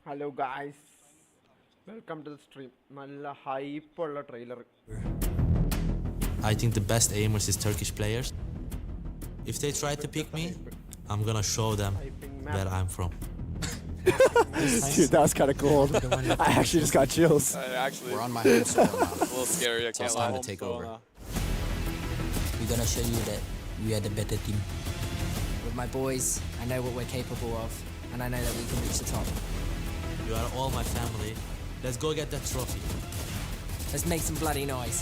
Hello guys, welcome to the stream. നല്ല hype ഉള്ള trailer. I think the best aimers is Turkish players. If they try to pick me, I'm gonna show them where I'm from. Dude, that was kind of cool. I actually just got chills. We're on my home soil now. A little scary, I can't It's lie. time to take over. We're gonna show you that we are the better team. With my boys, I know what we're capable of, and I know that we can reach the top. You are all my family. Let's go get that trophy. Let's make some bloody noise.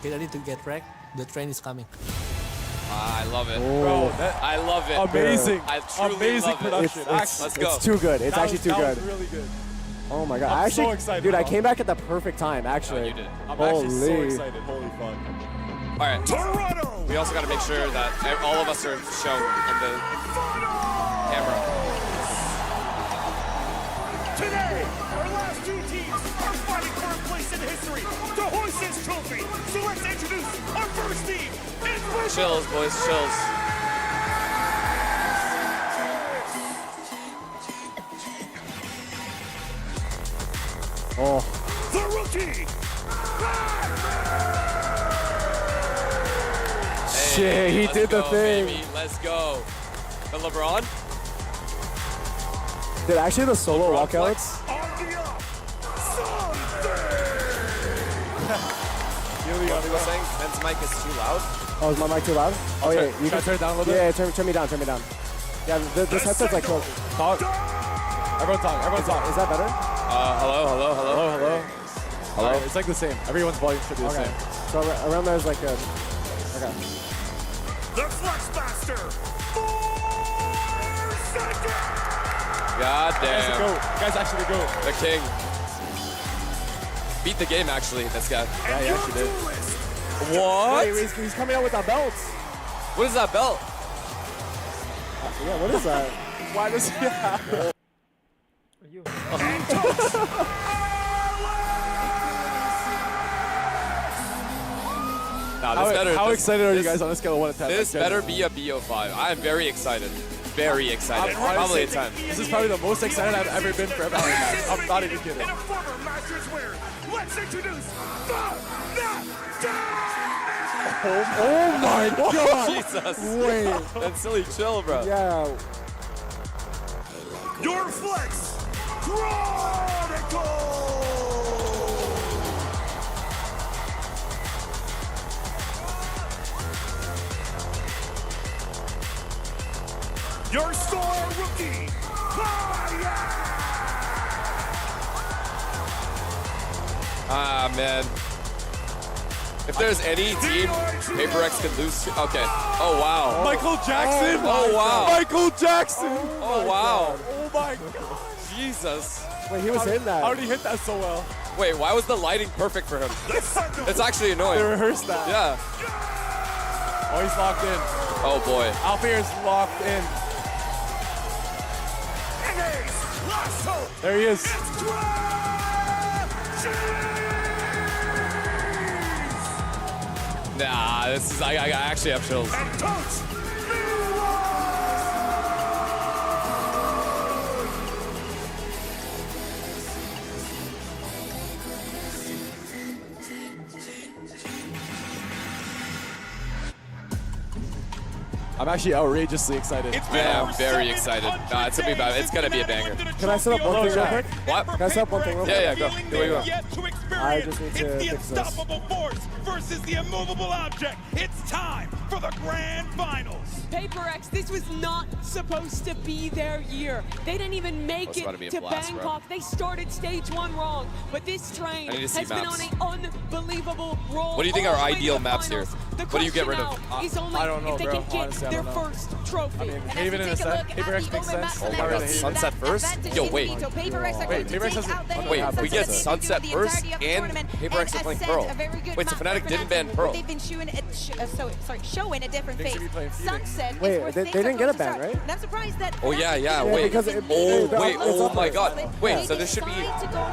Get ready to get wrecked. The train is coming. I love it. Oh. Bro, I love it. Amazing. I truly Amazing love production. it. Let's go. It's too good. It's actually too good. Really good. Oh my god. I'm I actually, so excited, dude, I bro. came back at the perfect time, actually. you did. I'm actually so Holy. excited. Holy fuck. All right. Toronto. We also got to make sure that all of us are shown in the camera. Today, our last two teams are fighting for a place in history to hoist this trophy. So let's introduce our first team. Chills, boys, chills. Oh. The rookie. Shit, he Let's did the go, thing. Baby. Let's go. The LeBron. Dude, actually the solo LeBron walkouts. On the up. What was I saying? Ben's mic is too loud. Oh, is my mic too loud? Oh yeah, you can turn it down a little bit? Yeah, turn me down, turn me down. Yeah, this headset's like cool. Talk. Everyone talk. Everyone talk. Is that better? Hello. Hello. It's like the same. Everyone's volume should be the Okay. same. So around there is like a. Okay. The Flex Master. 4 seconds. God Guys, the damn. goat. You guys actually the goat. The king. Beat the game, actually, this guy. Yeah, he actually did. What? Wait, he's coming out with that belt. What is that belt? Yeah, what is that? Why does he have? How excited are you guys on a scale of 1 to 10? This better be a BO5. I am very excited. Very excited. Probably a 10. This is probably the most excited I've ever been for a Valorant match. I'm not even kidding. And a former Masters wearer. Let's introduce the Oh my god! Jesus. Wait. That's silly chill, bro. Yeah. Your Flex Chronicle. Your star rookie, Fire! Ah, man. If there's any team PaperX could lose to. Okay. Oh, wow. Michael Jackson! Oh, wow. Michael Jackson! Oh, wow. Oh my god! Jesus. Wait, he was hitting that. How did he hit that so well? Wait, why was the lighting perfect for him? It's actually They annoying. rehearsed that. Yeah. Oh, he's locked in. Oh, boy. Alfear is locked in. There he is. Nah, this is. I actually have chills. And Coach I'm actually outrageously excited. I am very excited. Nah, it's gonna be a banger. Can I set up one thing real quick? What? Can I set up one thing real quick? Yeah, go. Do what you want. I just need to it's the fix this. unstoppable force versus the immovable object. It's time for the grand finals. PaperX, this was not supposed to be their year. They didn't even make It's about to it be a to blast, bro. Bangkok. They started stage 1 wrong, but this train I need to see has been maps. on an unbelievable roll. What do you think all are the way to ideal the maps here? finals. The What do you get rid question of? now is only I don't know, if they bro. can get Honestly, I their don't know. first trophy. I mean, And as Haven we in a take set. look at PaperX the makes open sense. map Oh my selection, god, Sunset first? Yo, wait. So PaperX are Wait, going to PaperX take has a- out the wait, Haven we get Sunset Sunset first and PaperX are playing Pearl. Wait, so Fnatic didn't ban Pearl. They've been showing a different Things face. to be playing Phoenix. Sunset Wait, is where they things didn't are get a going to ban, start. right? And I'm surprised that. Oh, yeah. Yeah, Wait. because it- Oh, it- wait. it's Oh, up my there. god. Wait, so this should be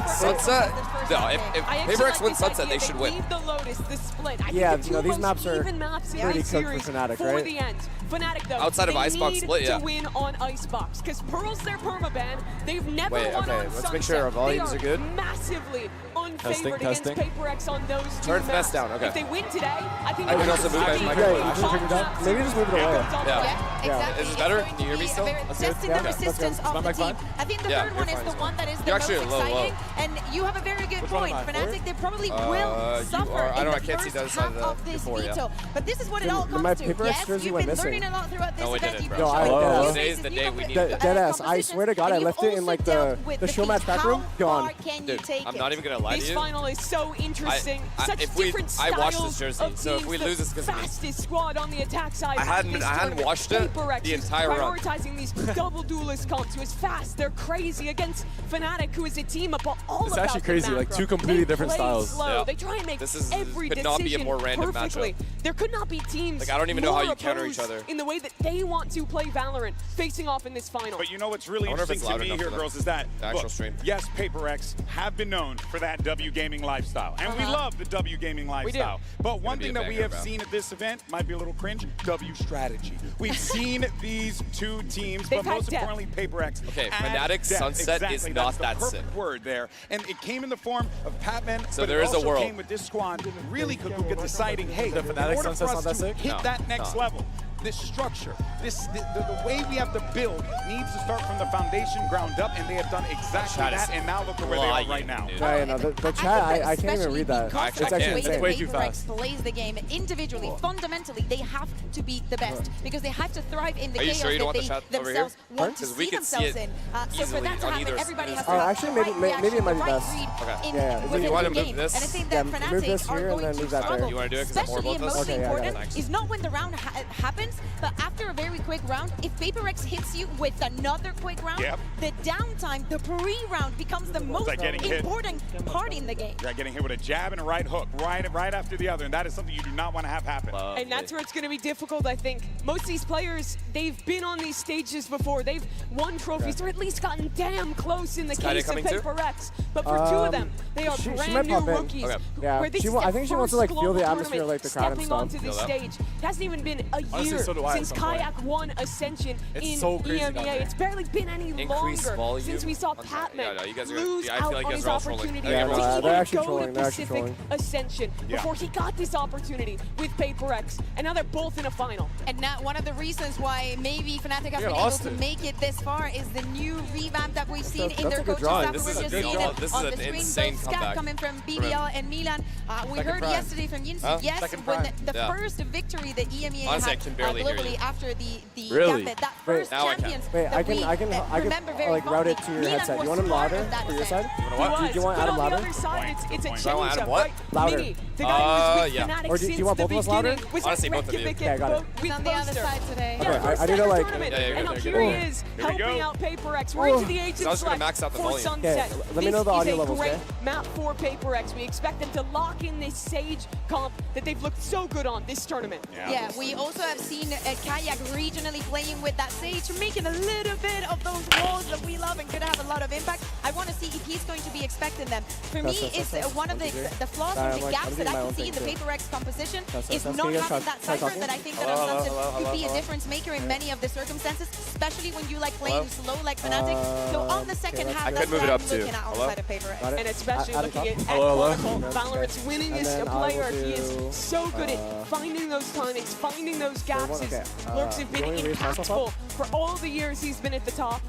Sunset? No, if I actually PaperX like wins this Sunset, idea. they should win. Leave the Lotus, the split. I Yeah, think the two no, these most maps are are even maps in pretty this cooked for series Fnatic, for right? the end. Fnatic, though, Outside of they Icebox need split, yeah. to win on Icebox, because Pearl's their permaban. They've never Wait, won okay, on let's Sunset. make sure our volumes they are good. Massively unfavored Testing. against PaperX on those two Turn maps. Fnatic down, okay. If they win today, I think I they can also move guys, be Michael. really Yeah, you should top turn it down. maps. Maybe just move it away. Yeah. Exactly. Is this It's better? going Can to you hear me be still? very- That's Testing good. the Yeah, resistance that's good. of the Is my team. mic I think the Yeah, third you're one is fine the still. one that is the You're most actually low, exciting. And you have a very good Which one point. am I, Fnatic, forward? they probably will you suffer are- I in don't know, the I can't see first the other side half of the this before, yeah. veto. But this is what it Dude, all comes my to. PaperX Yes, jersey you've went been missing. learning a lot throughout this No, we event. didn't, You've bro. been No, I showing did. new Today's faces, the new day we comp- need it. Deadass, I swear to God, I and left you've it in also like dealt with the show defeat. match back How room, gone. far can you Dude, take I'm it? not even gonna lie to This you. final is so interesting. Such if we- different I styles watched this jersey, of so if teams. we lose, it's 'cause the of me. fastest squad on the attack side. I hadn't watched it PaperX the is entire run. prioritizing these double duelist comps who is fast. They're crazy against Fnatic, who is a team about all It's about actually the crazy, like, macro. two completely They different play styles. Slow. Yeah. They try and make This is- every could not be a decision more random perfectly. There could not be teams Like, I don't even know more how you counter opposed each other. in the way that they want to play Valorant, facing off in this final. But you know what's really I wonder if interesting it's to loud me enough here, for them. girls, is that The actual look, stream. yes, PaperX have been known for that W gaming lifestyle, and we love the W gaming lifestyle. But one be a thing that we banger, have bro. seen at this event might be a little cringe: W strategy. We've seen these two teams, They've but had most depth. importantly, PaperX. Okay, add Fnatic depth. Sunset is Exactly, not that's that the perfect sick. word there, and it came in the form of Patman. So but there it is a also world. came with this squad really could look at deciding, hey, The in Fnatic order for Sunset's us not that to sick? hit No, that next no. level, this structure, the way we have to build needs to start from the foundation ground up, and they have done exactly Chat is that, and now look at where they are lying, right now. dude. Yeah, no, the chat, I can't even read that. I It's can't. actually It's insane. way too fast. Plays the game individually, fundamentally, they have to be the best because they have to thrive in the Are you chaos sure you don't that want the they chat over themselves here? want to Because we see could see themselves it in. So for easily that to on happen, either everybody has side. to Oh, have actually, the right maybe it reaction, might the be right best. read Okay. in Yeah, if within you wanna the move game. this- And I think Yeah, that move Fnatic this are here and going then to move that there. struggle, You wanna do it 'cause I'm especially horrible and at this? most Okay, yeah, I got important it. is not when the round happens, but after a very quick round, if PaperX hits you with another quick round, Yep. the downtime, the pre-round becomes the most like getting hit. important part in the game. You're getting hit with a jab and a right hook, right after the other, and that is something you do not want to have happen. And that's where it's going to be difficult, I think. Most of these players, they've been on these stages before. They've won trophies or at least gotten damn close in the Skynet case of coming too? PaperX. But for two of them, they are she brand might new pop in. rookies. Okay. Yeah, Where this she is wa- I their think she wants to, first like, feel the global atmosphere, tournament, like, the crowd and stepping stuff. onto this Feel that? stage. It hasn't even been a Honestly, year so do I at since some point. Kayak won Ascension It's in so crazy down EMEA. there. It's barely been any Increase longer volume since we saw on that. Patman Yeah, no, you guys are- lose I feel out like on you guys his are all trolling. opportunity Yeah, to no, even they're actually go trolling, to they're actually Pacific trolling. Ascension Yeah. before he got this opportunity with PaperX. And now they're both in a final. And now one of the reasons why maybe Fnatic have been able Austin. to make it this far is the new revamp that we've seen in that's their a good coaching drawing. staff. This We're is a just good seeing draw. it This is on an the screen. insane Both scat comeback coming from from BBL and Milan. We Second heard prime. yesterday from Yinsu, Huh? yes, Second when prime. the Yeah. first victory that EMEA Honestly, I had can barely hear globally you. after the Really? gambit, that Wait. first Now I can. champions Wait, that I can we remember very like route it fondly. to your Milan headset. was You want him part louder of that for your ascent. side? what? Do you want But Adam on the louder? other side, it's a Point. Do I want change Adam up, what? right? Louder. Mini, the guy who was with Yeah. Fnatic Or do you since want the both of us louder? beginning was Honestly, at both of you. Reykjavik Okay, I got it. with He's on the other Buster. side today. Okay, Yeah, I do know, like- tournament. Yeah, you're and good, now you're here good. he is Here we helping go. out PaperX. We're into the agent I was gonna select max out the for volume. Sunset. Okay, let me know the This audio is a levels, great okay? map for PaperX. We expect them to lock in this Sage comp that they've looked so good on this tournament. Yeah, we also have seen Kayak regionally playing with that Sage, making a little bit of those walls that we love and could have a lot of impact. I want to see if he's going to be expecting them. For me, Test. it's one of the flaws Sorry, or I'm the like- gaps I'm that doing I my can own see in the thing, too. PaperX composition Test. is Can not you guys having try that cipher talking? that I think that Hello, on Sunset hello, could be a hello. difference maker in many of the circumstances, especially when you like playing slow like Fnatic. So on the second okay, half, I that's could move what it I'm up, too. looking at on the Hello? side of PaperX. Got it. And especially At the looking top? at Hello. Chronicle, Valorant's winningest then I will player. He do, is so good at finding those timings, finding those gaps. His okay, lurks have been you want me to raise myself impactful up? for all the years he's been at the top.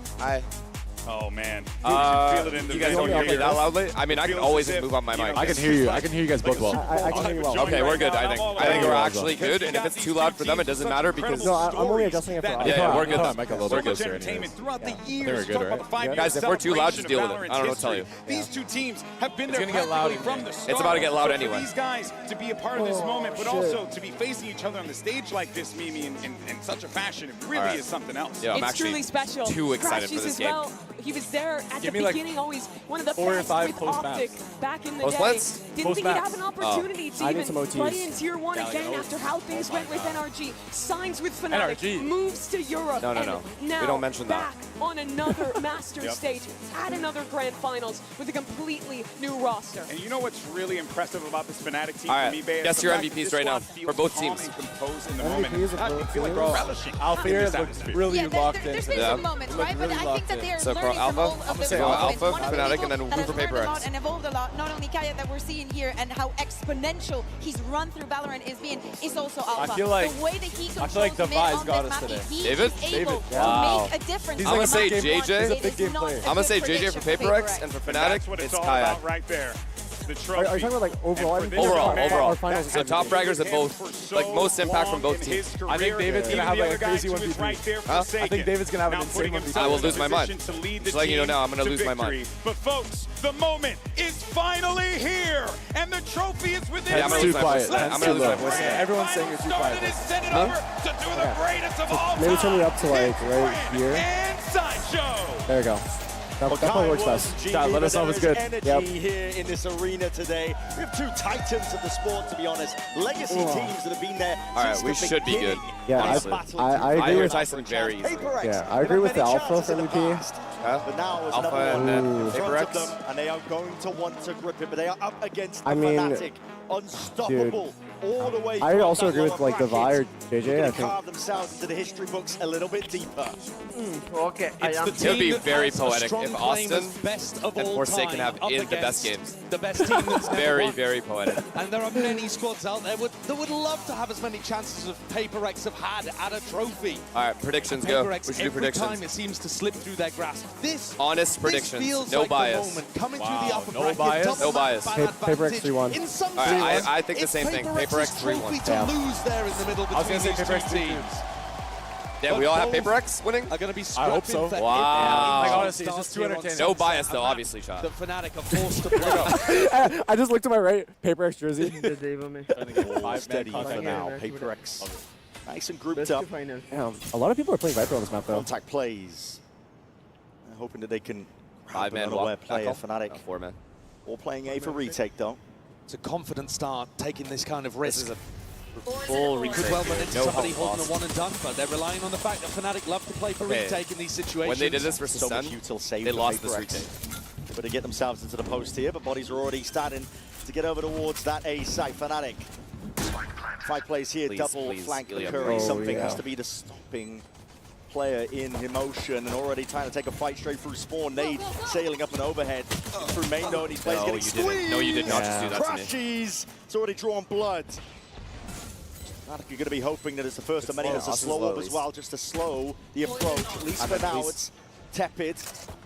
Oh man, you feel it in the You guys video don't hear me here. that loudly? I mean, I can Feels always as if, move on my you know, mic. I can hear you. I can hear you guys both well. I can hear you well. Okay, we're good, I think. I think we're well. actually good, and if it's too loud for them, it doesn't matter because... No, I'm only adjusting it for audio. Yeah, we're good Hold then. on, Michael, a little So bit much closer entertainment anyways. throughout the They were years. good, Talk right? about the 5 year Guys, if we're too loud, just celebration deal with of it. I don't know what to tell Valorant's you. history. These two teams have been there gonna get loud practically in from the here. start. It's about to get loud So anyway. For these guys to be a part of this Oh, moment, but shit. also to be facing each other on the stage like this, Mimi, in such a fashion, it really All right. is something else. Yeah, I'm It's actually truly special. too excited Crashes for this as game. well. He was there at the Give me, like, beginning, always one of the 4 or best 5 with post-maps. Optic back in the Post day. plants? Didn't think he'd have an Post-maps. opportunity to I need even some OTs. play in Tier 1 Yeah, again yeah, after how things went with NRG. Signs with Fnatic, NRG. moves to Europe, No, no, and no. now We don't mention that. back on another master stage at another grand finals with a completely new roster. And you know what's really impressive about this Fnatic team All right, for me, Bay? guess is the your fact that MVPs this right now squad for feels both calm teams. and composed in the MVPs moment. of I both feel like teams. we're relishing in Alfear this looked atmosphere. really locked in. There's been Yeah. some moments, right? But really I think locked that in. they're So, learning Alpha? from all I'm of gonna the say moments. Alpha, One of the Fnatic, people and then that Hoover has learned Paper a lot X. and evolved a lot. Not only Kaya that we're seeing here and how exponential his run through Valorant is also Alpha. feel like- the way that he I feel like controls mid Device on got this us map, today. he David? is able Wow. to make a difference. He's I'm gonna say It is JJ. He's a big game not player. a I'm gonna say good JJ for prediction Paper X, and for Fnatic, That's what it's it's all Kaya. about right there. The Are trophy. you talking about like overall? And for MVP? this Overall, man, overall. Our finals So is top MVP. fraggers at both, like most impact from both teams. I think David's gonna have, like, a crazy 1v3. Huh? I think David's gonna have an insane 1v3. I will lose my mind. Just letting you know now, I'm gonna lose my mind. But folks, the moment is finally here, and the trophy is within Yeah, I'm gonna reach. lose my voice. Let's I'm gonna lose my get voice. the Everyone's saying you're too started quiet. and send it Huh? over to do the greatest of all Maybe turn it up to, like, time. right here. And Sideshow. There you go. That probably works best. Chad, let us know what's good. Energy Yep. here in this arena today. We have two titans of the sport, to be honest. Legacy teams that have been there. All right, since we the should be good. beginning. Yeah, honestly. I agree hear with Tyson very easily. Paper X, Yeah, I they've agree had with the many Alpha chances for in the MVP. past, Huh? But now there's Alpha another one and in Paper front X? of them, and they are going to want to grip it. But they are up against the I mean, Fnatic, unstoppable all the way. I from also that agree with lower like the bracket. Vi or They're JJ. gonna I think carve themselves into the history books a little bit deeper. Okay, I am. It would be very poetic if Austin and Forsaken have in the best games. The best team that's Very, very poetic. And there are many squads out there that would love to have as many chances as Paper X have had at a trophy. All right, predictions go. Paper We X, should do every time predictions. it seems to slip through their grasp. Honest predictions. This feels No like bias. The moment. Coming through Wow, the upper no bracket, bias? double No that bias. fan Paper X advantage. 3-1. In some All right, sense, I think the it's same thing. Paper Paper X X's 3-1. trophy to Yeah. lose there in the middle I was between gonna say these Paper X two 3-2. teams. Yeah, we all have Paper X winning? Are going to be I hope scrapping so. for Wow. Like, every honestly, it's start just too here on entertaining. No Sunset, bias though, and obviously, Shot. The Fnatic are forced to play. I just looked to my right. Paper X jersey. All steady for contact. now. Yeah, Paper X nice and grouped Best up. to final. Yeah, a lot of people are playing Viper on this map though. Contact plays. Hoping that they can grab an 5-man unaware block. player. Back Fnatic off. 4-man. all playing A for retake though. It's a confident start, taking this kind of This risk. is a full Could retake. well run into No somebody help holding lost. a one and done, but they're relying on the fact that Fnatic love to play for Okay. retake in these situations. When they did this versus So much Sun, util save they for lost Paper this X. retake. They better get themselves into the post here, but bodies are already starting to get over towards that A site. Fnatic. 5 plays here, Please, double please, flank Ilya. Curry. Oh, Something yeah. has to be the stopping player in emotion and already trying to take a fight straight through spawn. Nade sailing up and overhead through main though, and he plays No, getting you squeezed. didn't. No, you did not just do that to me. Crashes. It's already drawn blood. Fnatic are going to be hoping that it's the first of many. There's a Austin's slow low, up at as least. well, just to slow the approach. At least for now, it's tepid,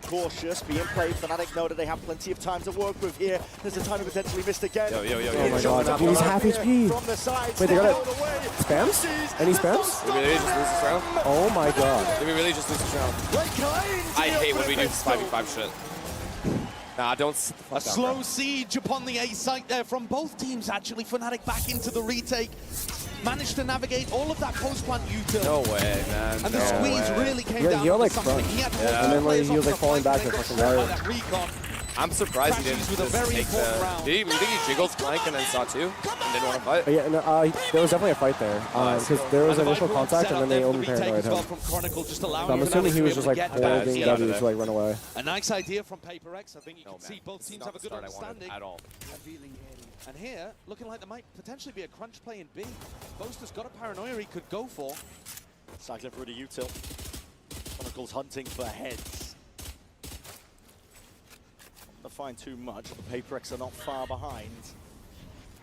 cautious, being played. Fnatic know that they have plenty of time to work with here. There's a time to potentially missed again. Yo, yo, yo, Oh yo. my Showing god, up. dude, he's half HP. From the side, Wait, they got it. all the way. Spams? Any spams? Did we really just lose this round? Oh my god. Did we really just lose this round? I hate when we do this 5v5 shit. Nah, don't sit the fuck A down, slow bro. siege upon the A site there from both teams, actually. Fnatic back into the retake. Managed to navigate all of that post-plant util. No way, man. And the No squeeze way. really came Yeah, down you're, to like, something. front. He had Yeah. multiple And then, like, players he was, off like, the falling flank, back and to they fucking got right. shot by that recon. I'm surprised he didn't Crashes with a just very take important the... round. Did you think he jiggled flank and then saw 2? And didn't want to fight? But yeah, no, there was definitely a fight there because there was And the initial Viper contact set and up then they there for only the retake paranoid as well him. from Chronicle, just allowing So I'm Fnatic assuming to he be was able just to like get holding back. Yeah, W yeah. to like run away. A nice idea from Paper X. I think you can No, see man. both It's teams not have a the good start I wanted understanding. at all. And here, looking like there might potentially be a crunch play in B. Boaster's got a paranoia he could go for. Cycling through the util. Chronicles hunting for heads. Not to find too much, but the Paper X are not far behind.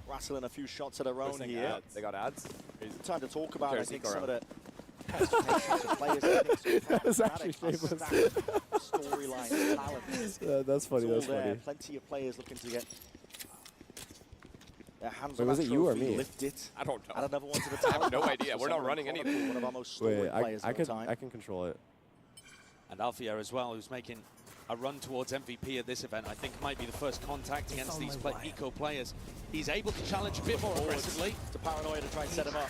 Rattling a few shots of their own here. Ads. They got ads? Time to talk about, I Jersey think, some of Coro. the hesitations of players. I think so far. That was actually Fnatic are shameless. stacked. Storyline, talent. That's funny. It's all That's there. funny. Plenty of players looking to get their hands Wait, on was that it you or trophy, me? lift it. I don't know. Add another one to the I have talent no box idea. for We're not someone running Chronicle, anything. one of our most stalwart Wait, players I of all can time. I can control it. And Alfia as well, who's making a run towards MVP at this event. I think might be the first contact against these eco players. He's able to challenge a bit more aggressively. It's a paranoia to try and set him up.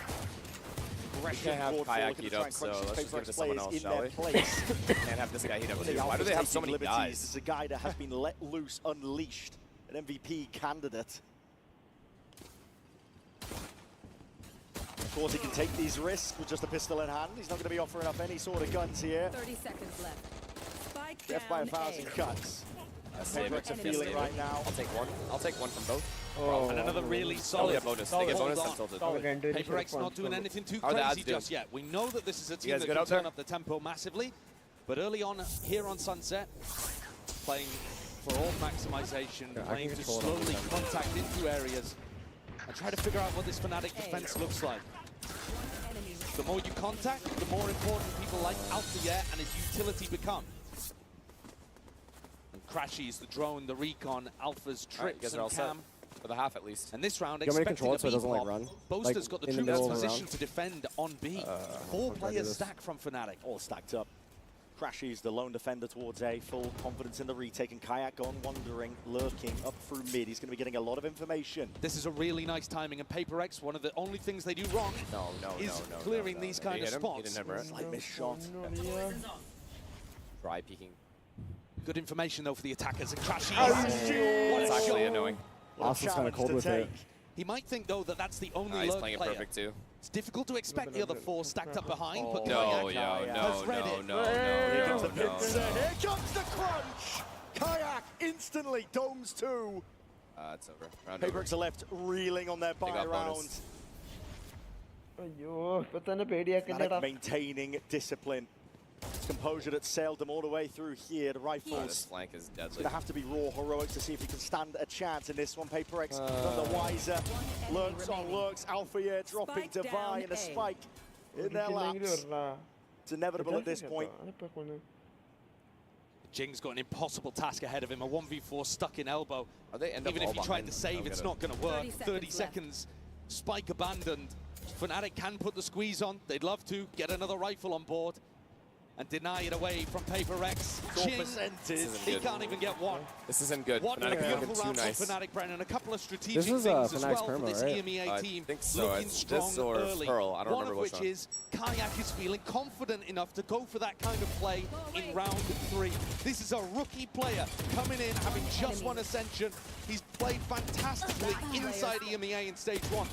aggression have forward Kayak looking heat to try up, and so crunch these let's just give it PaperX to someone players else, in shall their we? place. Can't have this guy heat up The too. Why do they have so many Alpha's guys? This is a guy that has been let loose, unleashed, an MVP candidate. Of course, he can take these risks with just a pistol in hand. He's not going to be offering up any sort of guns here. 30 seconds left. Spike Death by 1,000 cuts. PaperX are feeling right now. I'll take one. I'll take one from both. Oh. And another really solid bonus. They get bonus and tilted. PaperX not doing anything too crazy just yet. We know that this is a team that can turn up the tempo massively, but early on here on Sunset, playing for all maximization, playing to slowly contact into areas and try to figure out what this Fnatic defense looks like. The more you contact, the more important people like Althea and his utility become. And Crashies, the drone, the recon, Alpha's trips and cam. For the half at least. And this round, You want me to expecting control a it so it doesn't B like run? Boaster's Like, got the in the true middle of the position round? to defend on B. 4 players stack from Fnatic. All stacked up. Crashies, the lone defender towards A, full confidence in the retake, and Kayak gone wandering, lurking up through mid. He's going to be getting a lot of information. This is a really nice timing, and PaperX, one of the only things they do wrong is clearing these kind of spots. Slight miss shot. Dry peeking. Good information though for the attackers, and Crashies. That's actually annoying. Austin's kind of cold with it. He might think though that that's the only He's lurk playing it player. perfect too. It's difficult to expect the other 4 stacked up behind, but No, Kayak no, has read it. no. Here comes the crunch! Kayak instantly domes 2. It's over. Round PaperX are left reeling on their buy got round. bonus. Fnatic maintaining discipline. His composure that sailed them all the way through here. The rifles. This flank is It's deadly. going to have to be raw heroics to see if he can stand a chance in this one. PaperX none the wiser. Lurks on lurks. Alpha here dropping Divine and a spike in their laps. It's inevitable at this point. Jing's got an impossible task ahead of him, a 1v4 stuck in elbow. Even if he tried to save, it's not going to work. 30 seconds, spike abandoned. Fnatic can put the squeeze on. They'd love to get another rifle on board and deny it away from PaperX. Jing, he can't even get one. This isn't good. What a Fnatic beautiful looking round too nice. from Fnatic, Brennan. A couple of strategic This is things as Fnatic's well for perma, this right? EMEA team. I think so. Looking It's strong this or early. Pearl. I don't One remember of which which one. is Kayak is feeling confident enough to go for that kind of play in round 3. This is a rookie player coming in, having just won Ascension. He's played fantastically inside EMEA in stage 1.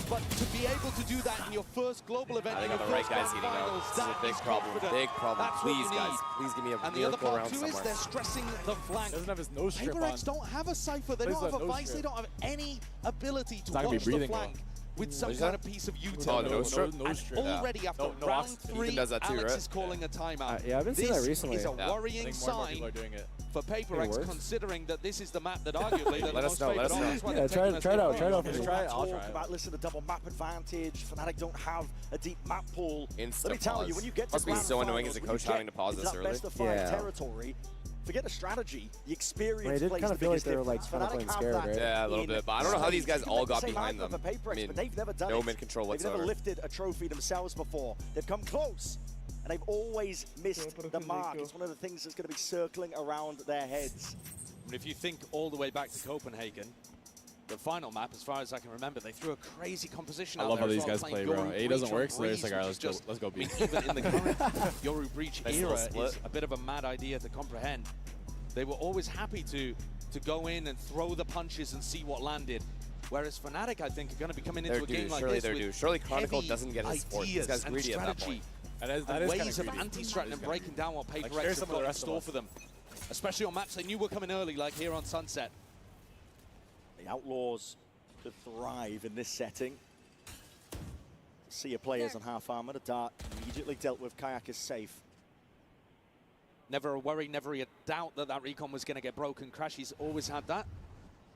But to be able to do that in your first global event, I in think your I'm the right first guys grand heating up. finals, This is a that big is problem. confident. Big problem. That's what Please, you guys. need. Please give me a And the other miracle part round too is somewhere. they're stressing the flank. Doesn't have his nose strip PaperX on. don't have a Cypher. They Plays don't have that a nose Vice. They strip. don't have any ability to not gonna be watch the breathing flank with some What is kind that? of piece of Oh, utility. nose strip? And already after No round oxygen. 3, Ethan does that too, Alex right? is calling a timeout. Yeah, I've been seeing that recently. This is a Yeah, I worrying think more and more sign people are doing it. for PaperX, works. considering that this is the map that arguably they're the Let us most know, let favored us on. know. That's why Yeah, they're try taking it us out, to try it out the for me. Talk I'll try it. about, listen, the double map advantage. Fnatic don't have a deep map pool. Insta Let me tell you, pause. when you get to Must be grand so annoying as a finals, when coach you having to pause get this into that early. best of 5 Yeah. territory, forget the strategy. The experience I did plays kind the of feel like biggest they were like difference. kind of Fnatic playing have scared, that right? Yeah, a little in bit, but I don't know how these guys spades. all You can got make the same behind them. argument for PaperX, I mean, but they've never done no it. mid control They've whatsoever. never lifted a trophy themselves before. They've come close, and they've always missed the mark. It's one of the things that's going to be circling around their heads. And if you think all the way back to Copenhagen, the final map, as far as I can remember, they threw a crazy composition I out love there how as these well, guys playing play, bro. Yoru A doesn't Breach work, on so they're just Breeze, like, all right, which is let's go B. even in the current Yoru Breach Nice little era split. is a bit of a mad idea to comprehend. They were always happy to go in and throw the punches and see what landed. Whereas Fnatic, I think, are going to be coming into a game like surely this they're with due. Surely Chronicle heavy doesn't get his sport. This ideas guy's and greedy at that strategy point. That is and kinda ways of greedy. anti-stratting and breaking down what PaperX share have some of the got in rest of store us. for them. Especially on maps they knew were coming early, like here on Sunset. The Outlaws could thrive in this setting. See your players on half armor. The dart immediately dealt with. Kayak is safe. Never a worry, never a doubt that that recon was going to get broken. Crashy's always had that,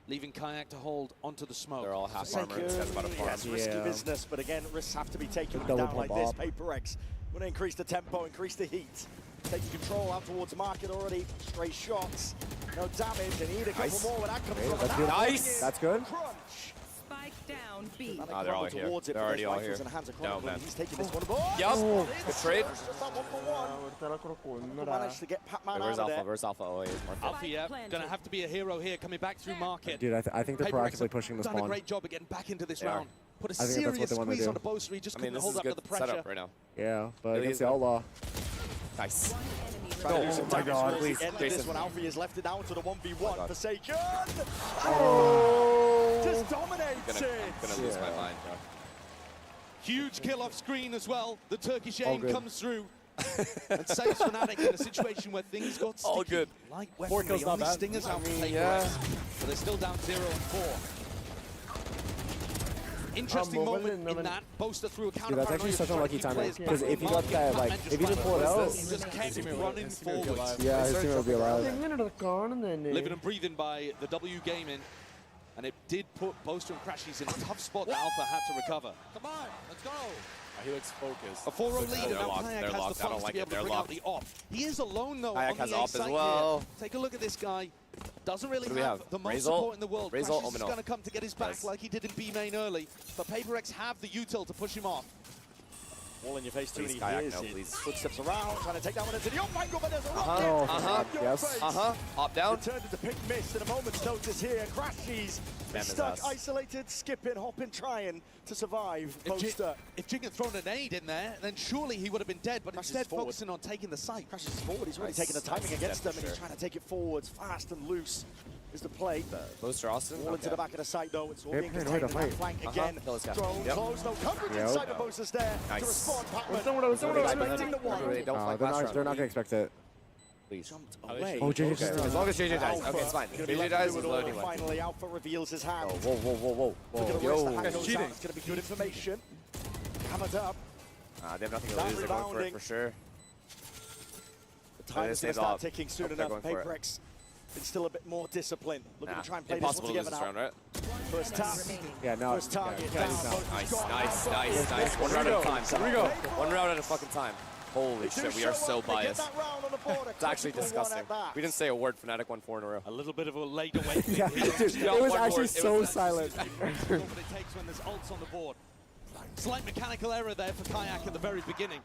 leaving Kayak to hold onto the smoke. They're all half armor. This guy's about to farm. Yes, risky business, but again, risks have to be taken Double down like this. pump PaperX going to increase the tempo, increase the heat. Taking control out towards market already. Stray shots, no damage, and need a couple more when that comes from. That's good. Nice. That's good. Crunch. Spike down B. Ah, they're all here. They're already all here. No, man. He's taking this one. Yup. Good trade. Managed to get Pac-Man Where's out of Alpha? there. Where's Alpha? Oh, he's marked. Alpha, yeah, going to have to be a hero here, coming back through market. Dude, I think they're PaperX proactively pushing the done spawn. a great job of getting back into this They are. round. put a I think that's what serious they want to squeeze do. on the Boaster. He just I mean, couldn't this hold is up to good the pressure. setup right now. Yeah, but Really against is the Outlaw. Nice. Trying to do some my damage God, towards please, the end of Jason. this one. Alfie has left it down to the 1v1. God. Forsaken. Oh! Just dominates I'm gonna lose my mind, bro. Huge kill off screen as well. The Turkish All aim good. comes through and saves Fnatic in a situation where things got sticky. All good. Light 4 weaponry, kills not only bad. stingers out for mean, Paper yeah. X, but they're still down 0 and 4. Interesting moment in that. Boaster through a counter. Dude, that's actually such a lucky timing. Because if he got that, like, if he didn't pull it out, he just kept running forwards. yeah, his team would be alive. Living and breathing by the W Gaming, and it did put Boaster and Crashies in a tough spot that Alpha had to recover. Come on, let's go. He looks focused. A 4-0 lead, and They're now locked, Kayak they're has locked. the I don't funds like to be it, able to they're bring out locked. the op. He is alone, though, Kayak on has the A op as site well. here. Take a look at this guy. Doesn't really What do we have have? the most Razor? support in the world. Razor, Crashies is Omino. going to come to get his back Nice. like he did in B main early, but Paper X have the util to push him off. All in your face, too Please, many Kayak, years. no, please. Footsteps around, trying to take that one into the off angle, but there's a Oh, rocket. yes. Up down. It turned into pick miss in a moment's notice here. Crashies Spam his stuck, ass. isolated, skipping, hopping, trying to survive. Poster. If Jing had thrown a nade in there, then surely he would have been dead, but Crashes instead forward. focusing on taking the site. Crashes forward. He's really Nice. taking the timing Nice against step them, for and he's sure. trying to take it forwards fast and loose. Is the play. Booster Austin. All into the back of the site, though. It's all They're being paranoid contained to in that fight. flank again. Kill this guy. Drone Yep. close, no coverage Yep. inside, but Bosa's there Nice. to respond. Pacman Expecting the one. They don't fight They're last not round. going to expect it. Please. Jumped away. Oh, JJ Okay. just As long as JJ dies. Okay, it's fine. Gonna be JJ left dies to is do it all. loading one. Finally, Alpha reveals his hand. Whoa, whoa, whoa, whoa, Look at whoa. the wrist, the Yo. hand goes down. It's going to be good information. Hammered up. They have nothing to Down lose. They're going for it rebounding. for sure. The time is they going to saved start up. ticking soon Hope they're enough. going for it. Paper X instill a bit more discipline. Looking to try and play Impossible to this lose one this together round, now. right? First tap. Yeah, no. First target yeah, down. he's not. Both Nice, gone. nice, Both nice, gone. nice. One round at a time. Here we go. One round at a fucking time. Holy They do shit, we are show so up. They get biased. that round on the board. It's actually Critical one disgusting. at that. We didn't say a word. Fnatic won 4 in a row. A little bit of a late awakening. Yeah, here. dude, Yeah, it was one actually more. It so was- silent. What it takes when there's ults on the board. Slight mechanical error there for Kayak at the very beginning.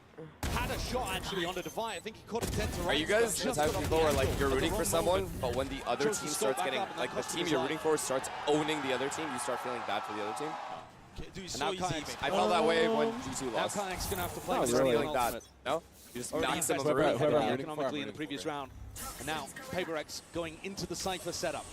Had a shot actually on the Divide. I think he caught it dead to Are right. you guys the type of people where like you're rooting for someone, but when the other Chose to team scope starts back getting, up and like the then team close you're to rooting for starts owning the other team, you start feeling bad for the other team? And now I felt that way when G2 Now lost. Kayak's going to have to play Oh, with really? feeling Feeling bad. No? You just maxed him on the whoever- room. whoever- economically in the previous round. And now Paper X going into the Cypher setup.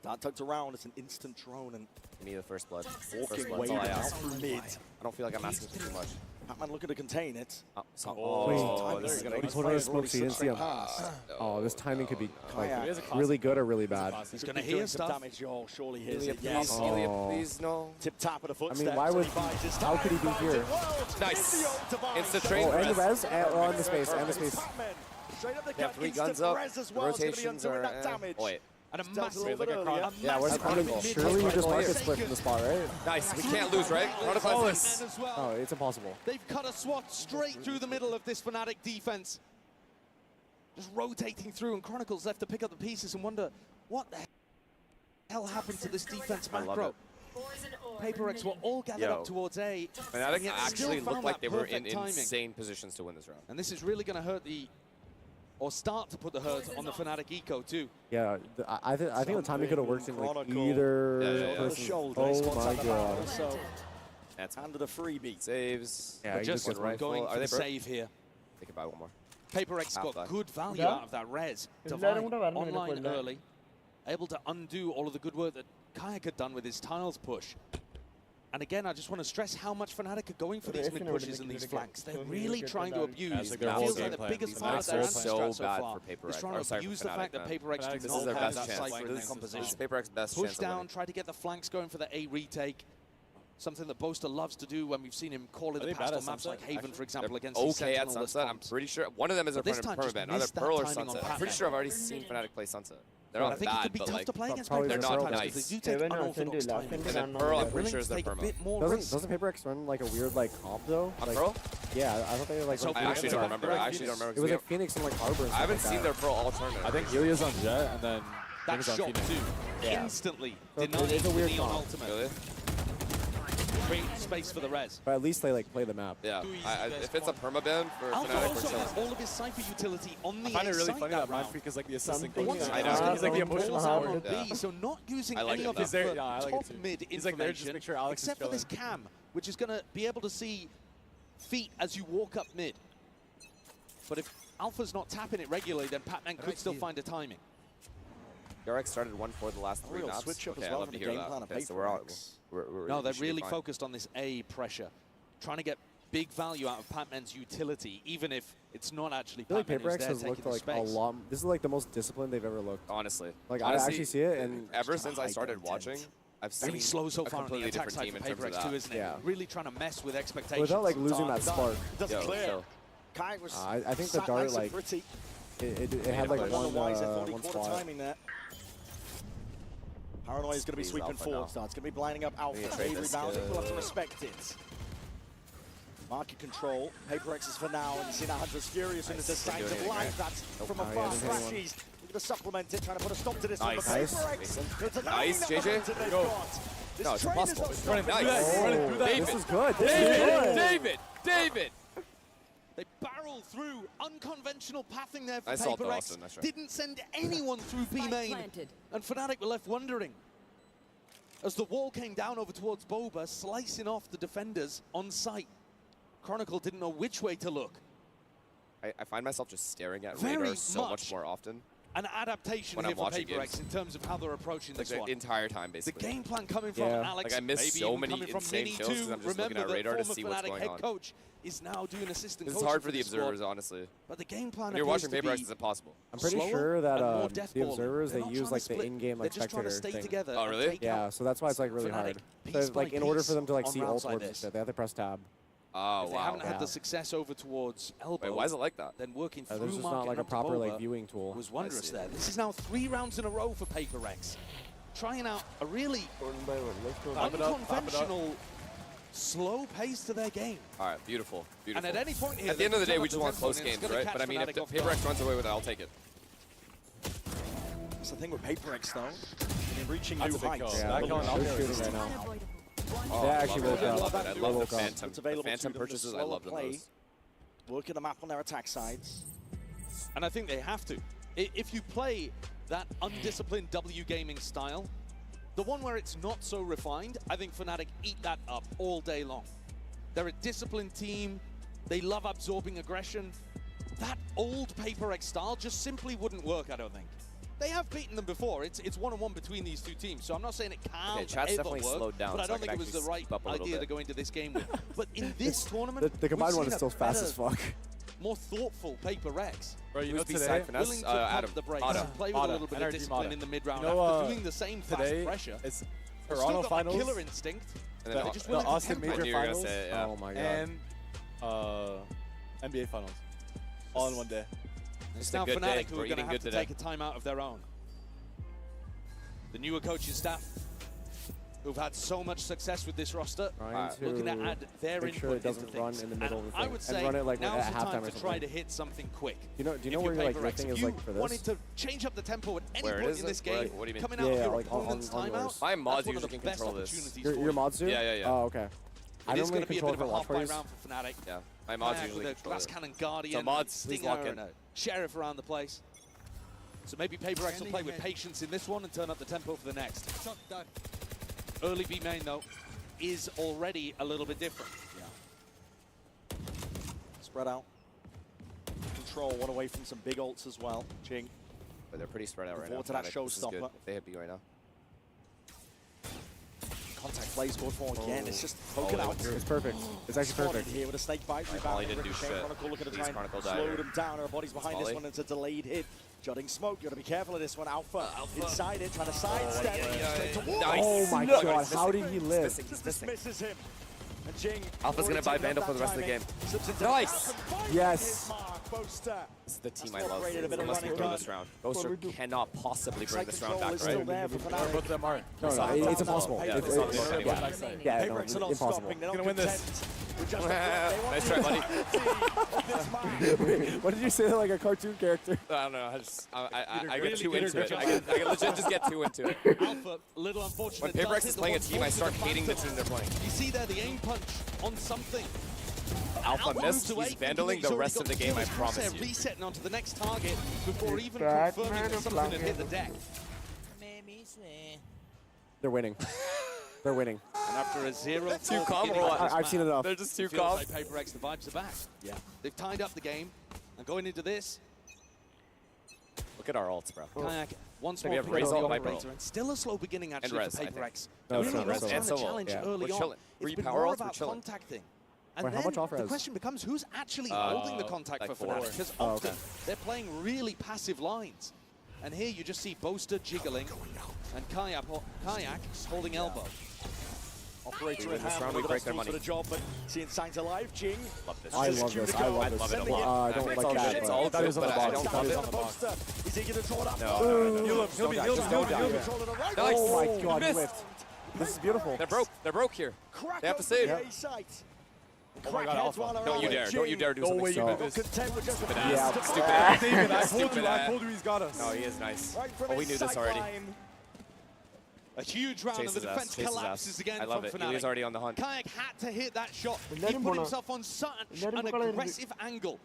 That tucked around. It's an instant drone and Give me the first blood. walking First way blood's all I down ask. through mid. I don't feel like I'm asking for too much. Pacman looking to contain it. Oh, this is gonna He get pulled out his smoke so you didn't see him. Pass. Oh, this timing could be like Kayak. really good or really bad. He's going to Doing hear some stuff. damage. Oh, surely hears Ilya, it. Yes. please, Ilya, please, no. Tip tap of the I footsteps. mean, why would? and he buys his How time, could he be finds here? it well. Nice. In the old device. Insta Oh, trade and the res. res, on the space, and the space. Pacman, straight up the Yeah, cut, 3 instant guns up. res as well. It's gonna be Rotations undoing are. that damage. Oh, wait. And a Just a massive, little bit earlier. Yeah, where's Chronicle? Surely you just market split from the spot, right? Nice. We can't lose, right? Chronicle And has as well. Oh, it's impossible. They've cut a swat straight through the middle of this Fnatic defense. Just rotating through, and Chronicles left to pick up the pieces and wonder what the hell happened to this defense I love macro. Paper X were all gathered Yo. up towards A. Fnatic and yet still actually found looked like that they were in perfect timing. insane positions to win this round. And this is really going to hurt the, or start to put the hurt on the Fnatic eco too. Yeah, I think the timing could have worked in like Chronicle. either Yeah. person's. Oh Oh my god. So, That's under the freebie. saves. Yeah, But he just just gets rifle. going Are for they the broke? save here. They could buy one more. Paper X got Half-life. good value Yeah. out of that res. എല്ലാരും Divine കൂടെ വരണം online ഇതിനെ കൊല്ലാൻ. early, able to undo all of the good work that Kayak had done with his tiles push. And again, I just want to stress how much Fnatic are going for these mid pushes and these flanks. They're really trying to abuse. That's It their whole feels game like the plan. biggest These part of maps their are answer so strat so bad far for Paper is X. trying Or to sorry, for abuse the Fnatic, fact that man. Paper X Fnatic, do this not is their have best that chance. cypher in their This is composition. Paper X's best Push chance of winning. down, try to get the flanks going for the A retake. Something that Boaster loves to do when we've seen him call in Are the they past bad on at maps like Sunset, Haven, for example, They're against these okay at Sentinel-less Sunset. I'm comps. pretty sure one of them is a But this time just permanent, either missed that Pearl or timing on Sunset. I'm pretty Pacman. sure I've already seen Fnatic play Sunset. They're I not think it bad, could be but tough like to play against probably Paper they're X not sometimes nice. because they do take Seven or unorthodox Cindy, timing. Cindy And then down Pearl, on I'm the pretty sure is their Take a perma. bit more Doesn't risk. Paper X run like a weird like comp though? On Like, Pearl? yeah, I thought they were like. So I actually don't remember. I actually don't remember. It was 'cause like Phoenix and like Harbor. And I haven't stuff seen like their that. Pearl alternative. I think Ilya's on Jet, and then That Phoenix on shot Phoenix. too. Yeah. Instantly So denying it's a weird the Neon comp. ultimate. Really? creating space for the res. But at least they like play the map. Yeah, if it's a permaban for Alpha Fnatic, also we're has chilling. all of his Cypher utility on the I find it A really side funny that that round. Mindfreak is like the assistant Something coach. I know. He's like the emotional Balls out support. on B, so not using I like any it of though. his He's there- yeah, I like it top too. mid He's like there just information, make sure Alex is except for this chilling. cam, which is going to be able to see feet as you walk up mid. But if Alpha's not tapping it regularly, then Patman could still find a timing. Yarek started 1-4 the last 3 Real maps. switch up as Okay, I well love from to the hear game that. plan of Okay, so we're all, PaperX. No, they're we should be really fine. focused on this A pressure, trying to get big value out of Patman's utility, even if it's not actually I feel like Patman who's PaperX there has taking looked the like a space. lot. This is like the most disciplined they've ever looked. Honestly. Like Honestly, I actually see it, and ever since I started watching, I've seen Really slow so a far on the completely attack different side team for in terms of PaperX too, that. isn't it? Yeah. Really trying to mess with expectations. without like losing that Done. spark. Doesn't Yo, clear. so- Kai was I think the sat dart, nice and like, pretty. It had like But one, otherwise, I thought he one caught a spot. timing there. Paranoia is going to be Squeeze sweeping Alpha forward. now. It's going to be blinding up Alpha. Yeah, trade A this, rebounding. yeah. We'll have to respect it. Market control. PaperX is for now, and you see now Hunter's furious in the Nice. signs Doing of it life. again. That's from Oh, afar. yeah, doesn't anyone- Flashies looking to supplement it, trying to put a stop to this Nice. one. Nice. But PaperX, it's a Nice, nine JJ. element they've Go. got. This No, it's train is impossible. not It's stopping. running Nice. nice. Oh, David. this is good. This is good. David! They barrel through unconventional pathing there for I saw it though, PaperX. Austin, nice try. Didn't send anyone through B Spike main. planted. And Fnatic were left wondering. As the wall came down over towards Boba, slicing off the defenders on site. Chronicle didn't know which way to look. I find myself just staring at Very radar so much much more often. An adaptation When here I'm for watching PaperX games. in terms of how they're approaching Like this the one. entire time, The basically. game plan coming from Yeah. Alex, Like, I miss maybe so even many coming from insane Mini kills 'cause too. I'm just looking Remember at that radar to former see what's Fnatic going head on. coach is now doing assistant It's coaching hard for for the this squad. observers, honestly. But the game plan When you're appears watching to PaperX, be it's impossible. I'm pretty slower sure that and more the death-balling. observers, They're they not use trying like to the split. in-game like They're just trying to spectator stay thing. together. Oh, and really? take Yeah, so that's why it's like really Fnatic hard. piece So by like in order piece for them to like on see rounds ult like boards and this. shit, they have to press tab. Oh, If they wow. haven't had Yeah. the success over towards elbow, Wait, why is it like that? then working through There's just market not like a up to proper like Boba viewing tool. was wondrous see. there. This is now 3 rounds in a row for PaperX. Trying out a really unconventional, slow pace to their game. All right, beautiful. And at any point here, at the end of the they day, can we turn just up want the close tempo and it's games, gonna right? catch But I mean, if Fnatic the off guard. PaperX runs away with it, I'll take it. That's the thing with PaperX, though. They're reaching That's new a big heights. call. Yeah, That they're call out there shooting is right now. Unavoidable. Oh, They I actually love woke it. I up. love it. I They love the woke up. phantom. It's The available to phantom them, the purchases, I slower love them. play. Those. Working the map on their attack sides. And I think they have to. If you play that undisciplined W gaming style, the one where it's not so refined, I think Fnatic eat that up all day long. They're a disciplined team. They love absorbing aggression. That old PaperX style just simply wouldn't work, I don't think. They have beaten them before. It's one-on-one between these two teams, so I'm not saying it can't Okay, chat's ever definitely work, slowed down, but I so I don't think can it was the actually right speed up a little idea to bit. go into this game with. But in this tournament, The combined we've one is seen still a fast as better, fuck. more thoughtful PaperX. Bro, you know Who's today, beside FNS? Willing to Adam. pump the brakes, Otto. play with a little bit of NRG discipline Mata. in the mid-round You know, after doing the same fast today, pressure. it's They've Toronto still got finals. that killer instinct. And They're then just the willing to Austin tempo. I Major knew you were gonna finals say it, yeah. Oh my god. and NBA finals, all in one day. It's Just a now good day. Fnatic who We're are going to eating have good to today. take a timeout of their own. The newer coaching staff, who've had so much success with this roster, Trying looking to to add their make input sure it doesn't into run things. in the middle And of the I thing. would And say run it, like, now's at the halftime time or to try something. to hit something quick. Do you know If where you're your like PaperX, thing if is you like for wanted this? to change up the tempo at any Where point is in it? this Where, game, what do you mean? coming out Yeah, of your like on opponent's yours. timeout, My mods that's one of usually the best control this. opportunities Your for you. mods do? Yeah. Oh, okay. I It is normally going to be a control bit it of for a watch halfway parties. round for Fnatic. Yeah, my mods Fnatic usually with a control Glass it. Cannon Guardian, So mods, please Stinger, lock in. and a Sheriff around the place. So maybe PaperX will play with patience in this one and turn up the tempo for the next. Early B main, though, is already a little bit different. Spread out. Control one away from some big ults as well. Jing. But they're pretty spread out right now. Forward to that Fnatic. This is good showstopper. if they hit B right now. Contact plays good for again. It's just poking out. It's perfect. It's actually Spotted perfect. here with a snake bite. Right, Rebound. Molly didn't do shit. Chronicle looking to Please, try and Chronicle die slow here. them down. Our bodies behind this Molly. one. It's a delayed hit. Jutting smoke. Got to be careful of this one. Alpha inside it, trying to sidestep. Straight towards. Nice. Oh my Look, god, he's how did missing. he He's live? missing. He's Just missing. misses him. And Jing. Alpha's already gonna buy taking up Vandal for that the rest of the timing. game. Slips into Nice. the back and finds Yes. his mark. Boaster. This is the team That's I love. operated a bit of Unless we running throw gun. this round. Boaster cannot possibly bring this round Control back, is still right? there for Or Fnatic. both of them are. No, It's it's not impossible. about Yeah, It's it's not it's- about yeah. anybody. Yeah, no, PaperX are not impossible. stopping. They're not Gonna win this. content Nice try, buddy. What did you say, like a cartoon character? I don't know. I get too into it. I can legit just get too into it. Alpha, little unfortunate. When PaperX is playing a team, I start hating the team they're playing. You see there the aim punch on something. Alpha missed. He's vandaling the rest of the game, I promise you. Resetting onto the next target before even confirming that something had hit the deck. They're winning. They're winning. And after a 0-4 Too calm or what? I've seen enough. They're just too feels calm. like PaperX, the vibes are back. Yeah. They've tied up the game, and going into this, Look at our ults, bro. Kayak once So we more have picking up Raze the ult, Viper operator, and still a slow beginning And actually Rez, for I think. PaperX. No, Really it's not not Rez ult. trying And to Solo. challenge Yeah. early We're on. chilling. It's been Power more ults, we're about chilling. contacting. And Wait, how then much off the res? question becomes who's actually holding the contact like for 4. Fnatic, because often they're playing really passive lines. And here you just see Boaster jiggling and Kayak holding elbow. Operator in this hand, round, we break their for money. the job, but seeing signs alive, Jing. Love this. I love this. I love this. love it a I lot. don't It's like all that. good. It's but all that good, is on the but I box. don't That love is it. on the box. Is he going to draw that? No. Heal him. Don't die, just Don't die. Nice. Oh my You god, missed. whipped. This is beautiful. They're broke. They're broke here. Crack They have to open save. the A site. Oh my god, Alpha. Don't you dare. Don't you dare do No something way you stupid. did this. Content with just a Stupid Yeah. ass. Stupid ass. David, I Stupid ass. told you he's got us. No, he is nice. right from Oh, we his knew this already. sideline. A huge round, and the defense collapses again I love from it. Fnatic. Ilia's already on the hunt. Kayak had to hit that shot. He എല്ലാരും put പോണോ? himself on such എല്ലാരും an കളയരുത്. aggressive angle.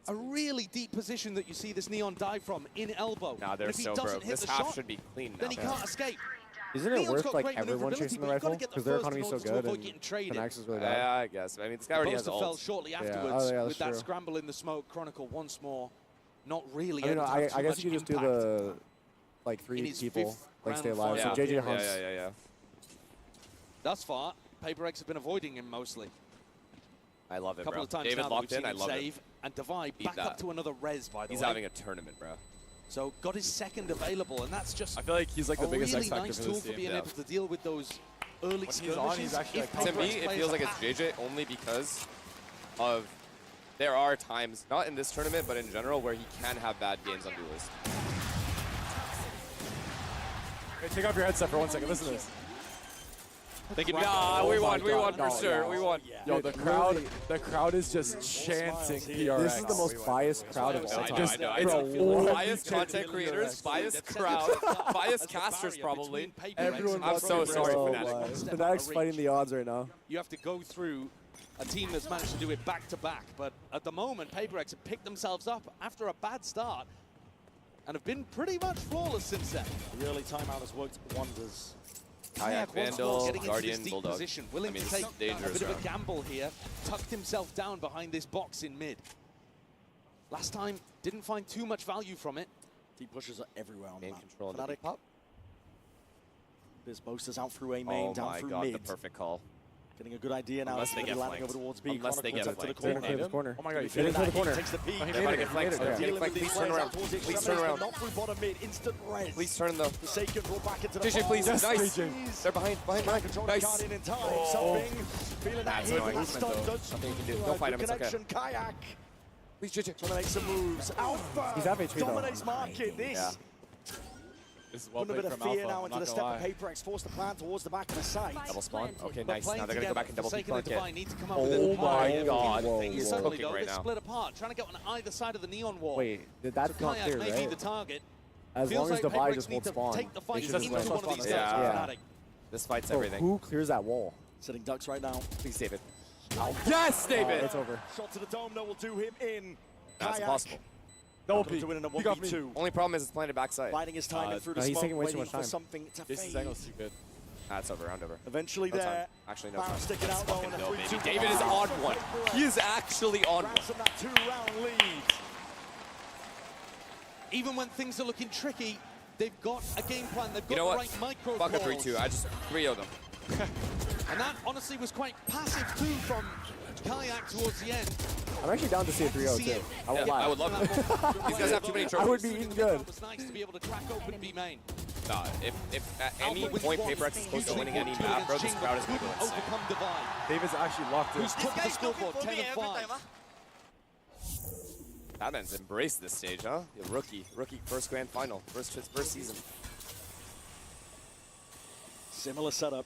A really deep position that you see this Neon dive from in elbow. Nah, And they're if he so doesn't broke. hit This the half shot, should be clean now. then he can't escape. Isn't it Neon's worth got like great everyone maneuverability, chasing the but you've gotta rifle? get the Because their first in economy's so order to good avoid and getting traded. Panax is really Yeah, bad. I guess. I mean, this guy already has Boaster fell ult. shortly Yeah. afterwards Oh, yeah, with that that's true. scramble in the smoke. Chronicle once more, not really I mean, able to have too I guess much you could just do impact. the like In 3 his people fifth like stay round alive. final. So JJ Yeah, Hunts. yeah. Thus far, PaperX have been avoiding him mostly. I love it, A couple bro. of times David now locked that we've in. I seen him love save, it. and Divide Eat back that. up to another res, by the He's way. having a tournament, bro. So got his second available, and that's just I feel like he's like the a biggest really X factor nice for tool this for team. being Yeah. able to deal with those early When he's skirmishes. on, he's actually If like- To PaperX me, it players feels like are it's happy. JJ only because of there are times, not in this tournament, but in general, where he can have bad games on Duelist. Hey, take off your headset for 1 second. Listen to this. Nah, we won for No, sure. no. We won. Yo, the crowd is just chanting PRX. This is the most biased crowd of all I know, time. I know. Bro, It's what? biased content creators, biased crowd, biased casters probably. Everyone I'm loves so PaperX. sorry, Oh Fnatic. my. Fnatic's fighting the odds right now. You have to go through a team that's managed to do it back to back, but at the moment, PaperX have picked themselves up after a bad start and have been pretty much flawless since then. The early timeout has worked wonders. Kayak, Once more Vandal, getting into Guardian, this deep Bulldog. position, willing I mean, to this take is dangerous a bit of a round. gamble here, tucked himself down behind this box in mid. Last time, didn't find too much value from it. Deep pushes are everywhere on the Main map. control on the Fnatic. deep pop. There's Boasters out through A main, Oh down my through god, mid. the perfect call. Getting a good idea now. Unless they get landing flanked. over towards B. Unless they get Chronicle to the flanked. They're gonna corner. clear this corner. Oh my god, you Feeling fit that the corner. he takes the peak. They're about to get flanked. Okay. They're Dealing getting flanked. with Please these turn lanes around. out towards the Please turn extremities, around. but not through bottom mid. Instant res. Please turn the. Forsaken brought back into the JJ, please. box. Nice. JJ. They're behind. Control Nice. card in time. Something. Feeling that That's hit. annoying. That stun does. Nothing you can do. Don't fight him. It's okay. Connection. Kayak. Please, JJ. Trying to make some moves. Alpha. He's half HP though. Dominates market. This. Yeah. This is well Putting a played bit of from fear Alpha. now I'm into the not step gonna of lie. PaperX. Forced the plan towards the back of the site. Double spawn. Okay, But nice. playing Now they're gonna go together, back and double peek Forsaken and flank Divine it. need to come up with a Oh my plan. god. Whoa, He's whoa. Suddenly, cooking though, right they're now. split apart, trying to get on either side of the Neon wall. Wait, that's not Kayak clear, may be right? the target. As Feels long as like Divide PaperX just need won't to spawn. take the they fight should into just one win. of these Yeah. days. Yeah. Fnatic. This fight's Bro, everything. who clears that wall? Sitting ducks right now. Please, David. Yes, David. It's over. Shot to the dome that will do him in. That's Kayak. impossible. Double Looking peek. to win in a Peek off me. 1v2. Only problem is it's planted backside. Biding his time in through the no, he's smoke, taking way too waiting much for time. something to Jason's fade. angle's too good. That's over. Round over. Eventually No time. there. Actually, no Barrett time. sticking out though in a No, 3-2. baby. David is on one. He is actually on one. Ransom that 2-round lead. Even when things are looking tricky, they've got a game plan. They've got You know the what? right micro Fuck a calls. 3-2. I just 3-0 them. And that honestly was quite passive too from Kayak towards the end. I'm actually down to see a 3-0 See too. it. I won't Yeah, lie. I would love it. These guys have too many I trophies. would be eating good. It was nice to be able to crack open B main. Nah, if at any Alpha wins point one, PaperX is close to hugely winning any important map, bro, this against crowd is Jing, going to go but insane. overcome Divine. David's actually locked in. Who's topped the scoreboard, 10 and 5. That man's embraced this stage, huh? Yeah, rookie, first grand final, first season. Similar setup.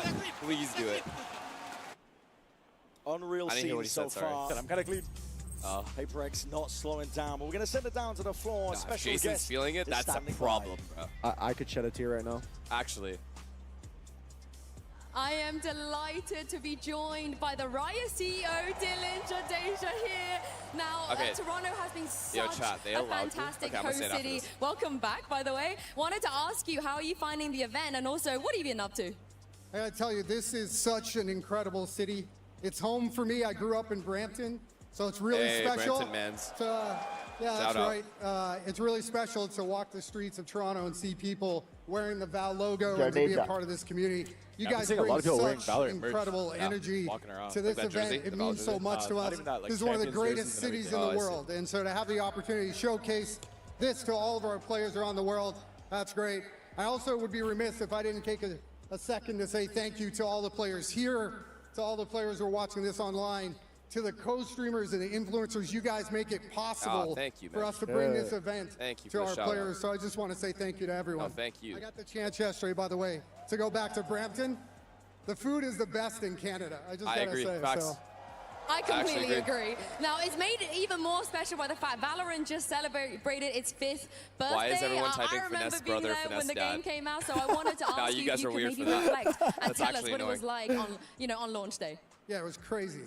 Please do it. Unreal I didn't hear what scenes he so said, sorry. far. I'm kind of clean. PaperX not slowing down, but we're going to send it down to the floor. Special Jason's guest feeling it. is That's a standing problem, by. bro. I could shed a tear right now. Actually. I am delighted to be joined by the Riot CEO, Dylan Jadeja here. Now, Okay. Toronto has been such they a allowed you? fantastic Okay, I'm gonna host say it after city. this. Welcome back, by the way. Wanted to ask you, how are you finding the event? And also, what have you been up to? I gotta tell you, this is such an incredible city. It's home for me. I grew up in Brampton, so it's really Hey, special. Brampton mans. Yeah, Shout that's out. right. It's really special to walk the streets of Toronto and see people wearing the Val logo and to be a part of this community. You Yeah, I'm guys seeing a lot bring of people wearing such Valorant merch. incredible Yeah, energy walking around. to this Like that event. jersey, It the means Valorant so jersey? much to not us. even that, like This is one of the Champions greatest jerseys and cities in everything. the Oh, I see. world. And so to have the opportunity to showcase this to all of our players around the world, that's great. I also would be remiss if I didn't take a second to say thank you to all the players here, to all the players who are watching this online, to the co-streamers and the influencers. You guys make it possible thank you, for man. us to bring this event Thank you to for the our shout players. out. So I just want to say thank you to everyone. No, thank you. I got the chance yesterday, by the way, to go back to Brampton. The food is the best in Canada. I just I gotta agree. say. Facts. So. I completely agree. agree. Now, it's made it even more special by the fact Valorant just celebrated its 5th birthday. Why is everyone I typing remember finesse being brother, there finesse when the dad? game came out, so I wanted to ask Nah, you you if guys you are could weird maybe for that. reflect and That's tell us actually what it was annoying. like on, on launch day. Yeah, it was crazy.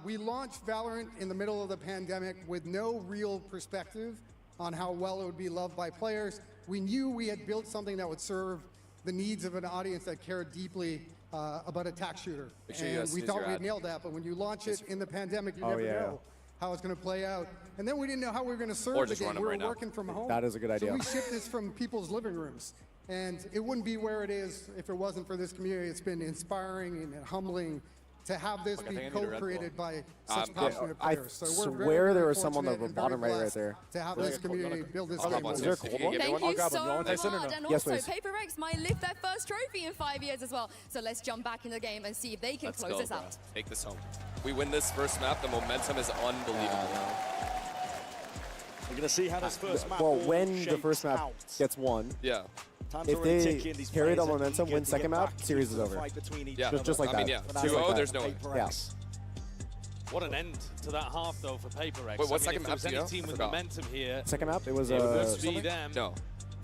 We launched Valorant in the middle of the pandemic with no real perspective on how well it would be loved by players. We knew we had built something that would serve the needs of an audience that cared deeply about a tax shooter. Make sure you And guys we snooze thought your we ad. had nailed that, but when you launch it in the pandemic, you Oh, never yeah. know how it's going to play out. And then we didn't know how we were going to serve Or the just game. run 'em We were right now. working from home. That is a good idea. So we shipped this from people's living rooms. And it wouldn't be where it is if it wasn't for this community. It's been inspiring and humbling to have this I be think I need a Red co-created by such Yeah, passionate I players. So we're very, swear there very was some on the fortunate and bottom very right blessed there. to have this community build this I'll game. grab one Is too. there a If you cold can one? give me Thank one. you grab so them. You want much. Tyson or no? And Yes, also, please. PaperX might lift their first trophy in 5 years as well. So let's jump back in the game and see if they can Let's close go, this bro. out. Take this home. We win this first map, the momentum is unbelievable. We're going to see how this first map Well, all when the shapes first map out. gets won, Yeah. Time's if already they ticking. These carry the players are momentum, eager win to second get map, back series into is the over. fight between each Yeah. other. Just like I mean, that. yeah. But that's 2-0, like there's that. no way. PaperX. What an end to that half, though, for PaperX. Wait, what I mean, second if there map was do you any know? team I with forgot. momentum here, Second map, it was it would be them. No.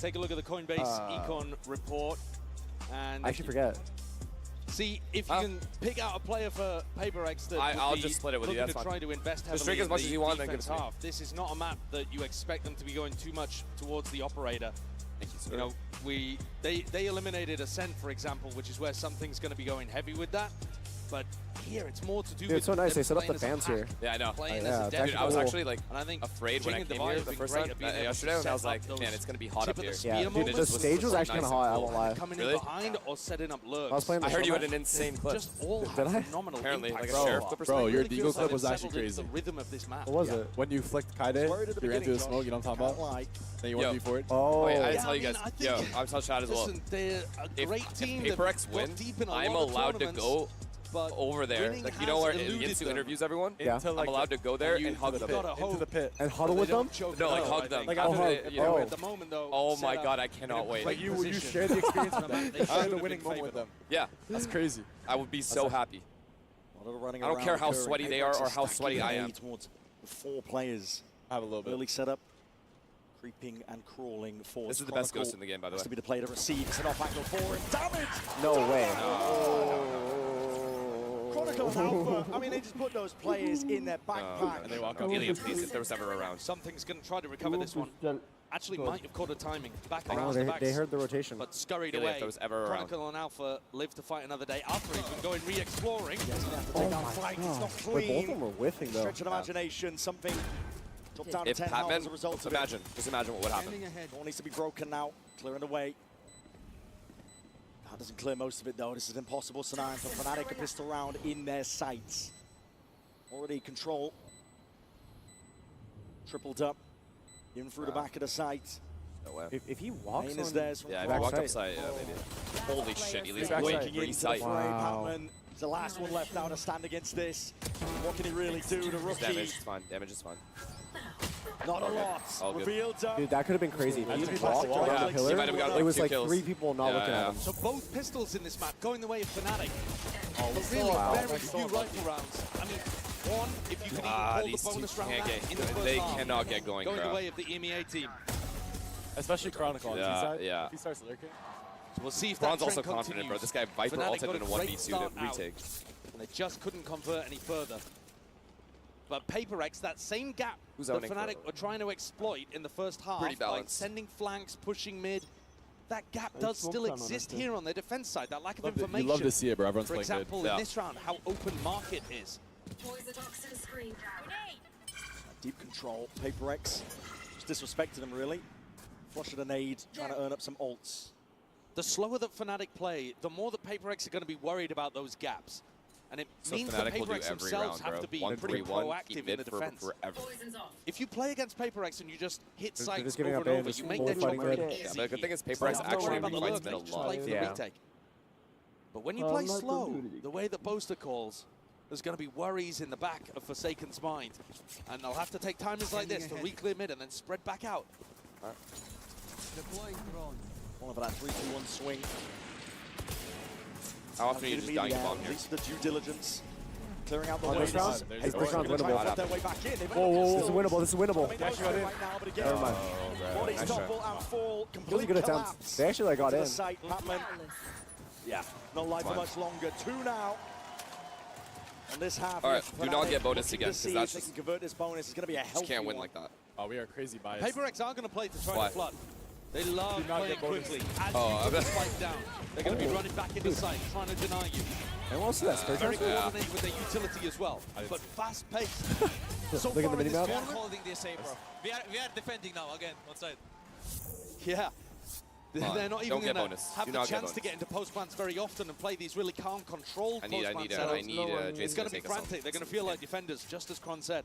Take a look at the Coinbase econ report. And I actually forget. see if you can pick out a player for PaperX that I'll would be just split it with you, looking that's to fine. try to invest Just heavily drink as in much the as you want, then give defense it to me. half. This is not a map that you expect them to be going too much towards the operator. Thank you, sir. You know, they eliminated Ascent, for example, which is where something's going to be going heavy with that. But here, it's more to do Dude, with it's so nice. them They set up playing the as a fans pack, here. Yeah, I know. playing Yeah, as a it's dev. Dude, I was cool. actually like And I think afraid when I Jing and came Divide here have the been first great time. at being able to Yesterday, when I set was like, up those man, it's gonna be hot tip up of the here. spear Yeah, dude, the moments. stage was actually kind of hot. I won't lie. Coming Really? in behind or setting up lurks. I was playing the I heard you had showmatch. an insane clip. Just all Did have I? phenomenal Apparently, impact like a so sheriff far. clip or Bro, something. your Really Deagle feels clip like was they've actually settled into crazy. the rhythm of this map. What was it? When you flicked Kaide, Worried at the you ran beginning, through the Josh. smoke, you know what I'm talking Can't about? lie. Then you Yo. 1v4 it. Oh, Wait, I Yeah, didn't tell I you mean, guys. I think- Yo, I'm telling Chad as well. Listen, they're a If great team. PaperX that got win, deep in a I'm lot of allowed to tournaments, go but over there. winning Like, you know has where eluded Yinsu them. interviews everyone? Yeah. Into, I'm like, allowed to go there you and hug them. gotta into hope the pit. and huddle they with them? don't choke No, it like out, hug I them. think. Like Oh, after hug. they, you know, Oh. At the moment, though, Oh my set God, up I cannot in a wait. great Like you position. share the experience with They them. should You share have the been winning moment with favored. them. Yeah, That's crazy. I would be so happy. A lot of running I don't care around how occurring. sweaty they are PaperX or is how stacking sweaty I the am. lead towards the 4 players. I have a little bit. Early setup. Creeping and crawling forward. This is the best ghost in the game, by the way. Has to be the player to receive. It's an off angle for him. Damage! No way. Chronicle and Alpha. I mean, they just put those players in their backpack. And they walk up. Ilium, please, if there was ever around. Something's going to try to recover this one. Actually, might have caught a timing. Back Oh, around the back. they heard the rotation. But scurried Ilium, if away. there was ever around. Chronicle and Alpha live to fight another day. Alpha even going re-exploring. Oh my Flight is not God. But both clean. of them were whiffing though. Stretch of imagination. Something dropped down to If 10 health Patman, as a result of imagine, just imagine what would happen. All needs to be broken now. Clearing away. That doesn't clear most of it though. This is an impossible scenario for Fnatic. A pistol round in their sights. Already control. Tripled up. In through the back of the site. No way. If he walks Main on is theirs from Yeah, if back you walk side. up site, yeah, maybe. Holy shit, Ilium's Back going side. Breaking into the re-site. fray. Wow. Patman is the last one left now to stand against this. What can he really do? The rookie. Damage is fine, damage is fine. Not a All good. lot. All good. Revealed up. Dude, that could have been crazy. If That's he a walked classic on wall. the He pillar, might have got, it like, was 2 like kills. 3 people not looking Yeah. at him. So both pistols in this map going the way of Fnatic. But really wow. very few rifle rounds. I mean, One, if you can even pull the bonus round out in the first they half, cannot get going, the bro. way of the EMEA team. Especially Chronicle on the side. Yeah. If he starts lurking. So we'll see if Braun's that also trend confident, bro. continues. This guy Viper Fnatic ulted got in a great 1v2 start to out, retake. and they just couldn't convert any further. But PaperX, that same gap Who's that owning Fnatic for? were trying to exploit in the first half Pretty by balanced. sending flanks, pushing mid, that gap does still exist here on their defense side, that lack of You information. love to see it, bro. Everyone's For playing example, mid. in this round, how open market is. Deep control, PaperX. Just disrespected him, really. Flushed a nade, trying to earn up some ults. The slower that Fnatic play, the more that PaperX are going to be worried about those gaps. And it So means Fnatic that will do PaperX every themselves round, have bro. to be 1-3-1, pretty keep proactive in mid the for defense. forever. If you play against PaperX and you just hit They're sites just giving over up and A, over, just you make fully their job fighting very mid. easy. Yeah, but the good thing is So PaperX don't have to worry actually about the fights lurk, mid a just lot. play for the retake. But when you play slow, the way that Boaster calls, there's going to be worries in the back of Forsaken's mind. And they'll have to take timers like this to re-clear mid and then spread back out. One of that 3-2-1 swing. How often are you just dying to bomb At here? least the due diligence. Clearing out the Oh, way. this round? He's This round's winnable. their way back in. Whoa, this is winnable. This is winnable. Right now, but again, Never mind. bodies Nice topple and fall. It was a Complete good attempt. collapse. They actually got To the in. site, Patman. Yeah, not live for much longer. 2 now. And this half. All right, if do not Fnatic get bonus looking again, to 'cause see that's if they just- can convert this bonus. It's going to be a Just healthy can't win one. like that. Oh, we are crazy biased. PaperX are going to play to try Why? to flood. They love Do not playing get bonus. quickly. As Oh, you I put the bet. spike down, they're going to be running back into sight, trying to deny you. And we'll see that spare Very charge. coordinated with their utility as well, but fast-paced. So Look at far the in this minimap. tournament, Holding this A, bro. We are defending now again on side. yeah. They're not even Don't get going to bonus. have Do the not get chance to bonus. get into post plants very often and play these really calm, controlled I need post plant Jason It's going to be to take us home. frantic. They're going to feel like defenders, just as Kron said.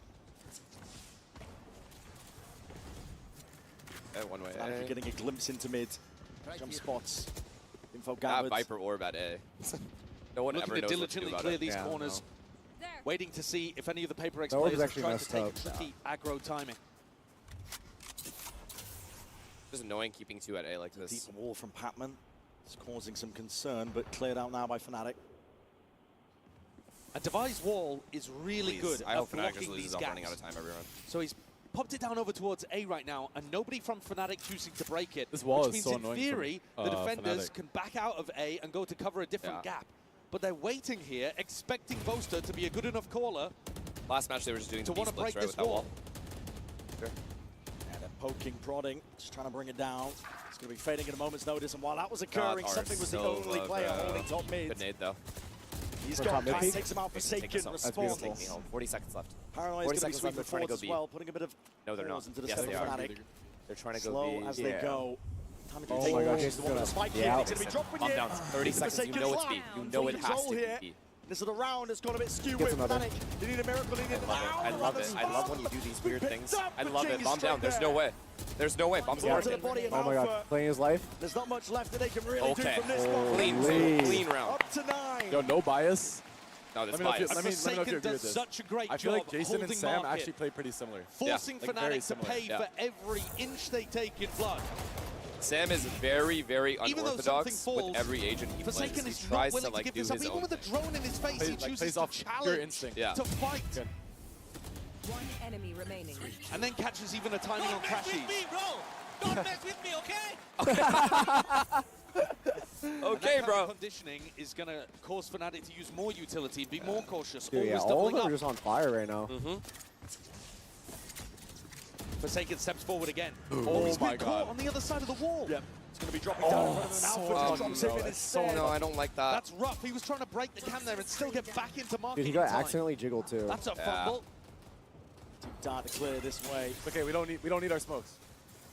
One way. Fnatic are getting a glimpse into mid. Jump spots. Info Not gathered. Viper or bad A. No one Looking ever to knows what to do diligently about clear it. these Yeah, corners, waiting to see if any of the PaperX That orb players is have actually tried to messed take up. a tricky aggro timing. Just annoying keeping 2 at A like Deep this. wall from Patman. It's causing some concern, but cleared out now by Fnatic. A devised wall is really Please. good I at hope Fnatic blocking just loses these off gaps. running out of time every round. So he's popped it down over towards A right now, and nobody from Fnatic choosing to break it. This wall which is means so in annoying theory, from, the defenders Fnatic. can back out of A and go to cover a different Yeah. gap. But they're waiting here, expecting Boaster to be a good enough caller Last match they were just doing to the B want to splits break right this with that wall. wall. And they're poking, prodding, just trying to bring it down. It's going to be fading at a moment's notice, and while that was occurring, God, something was so the only player holding top mid. Good nade though. He's For gone, top mid Kai peak? takes him out, Forsaken, Take me responds. home. 40 seconds left. Paranoid 40 is going to be seconds left. sweeping They're trying to forwards go as B. well, putting a bit of No, they're not. pause into the Yes, step they of are. Fnatic. They're trying to go Slow B. as they go. Time to Oh take my God, the Jason's one with gonna- the spike yeah. here. It's going to be dropping Bomb in. down. 30 seconds. You know it's B. You know it has to be B. This is the round that's gone a bit skewed Gets with another. Fnatic. They need a miracle. They need an I hour. love it. I love when you do these weird things. up I for love it. King Bomb down. straight There's there. no way. There's no way. Bomb's Forward to the working. body of Oh my Alpha. God, playing his life. There's not much left that they can really do Okay. from this one. Clean round. Up to 9. Yo, no bias. No, that's Let me know if you- bias. let me know if you Forsaken agree with does this. such a great I feel like job Jason and holding Sam market, actually play pretty similar. forcing like very Fnatic to similar. pay Yeah. for every inch they take in blood. Sam is very, very Even though something unorthodox falls, with every agent he plays. Forsaken He is not tries to willing to like give do this up. his Even own with a thing. drone in his face, he chooses plays to off pure challenge, instinct. Yeah. to fight, Good. One enemy remaining. and then catches even a timing on crashes. Don't mess with me, okay? Okay, That kind bro. of conditioning is going to cause Fnatic to use more utility, be more cautious, Dude, yeah, always all of doubling them up. are just on fire right now. Forsaken steps forward again. Oh He's my been caught God. on the other side of the wall. Yep. It's going to be dropping down in front of an Alpha. Just drops him in instead. No, I don't like that. That's rough. He was trying to break the cam there and still get back into market. Dude, he got in time. accidentally jiggled too. That's a Yeah. fumble. Deep dart to clear this way. Okay, we don't need our smokes.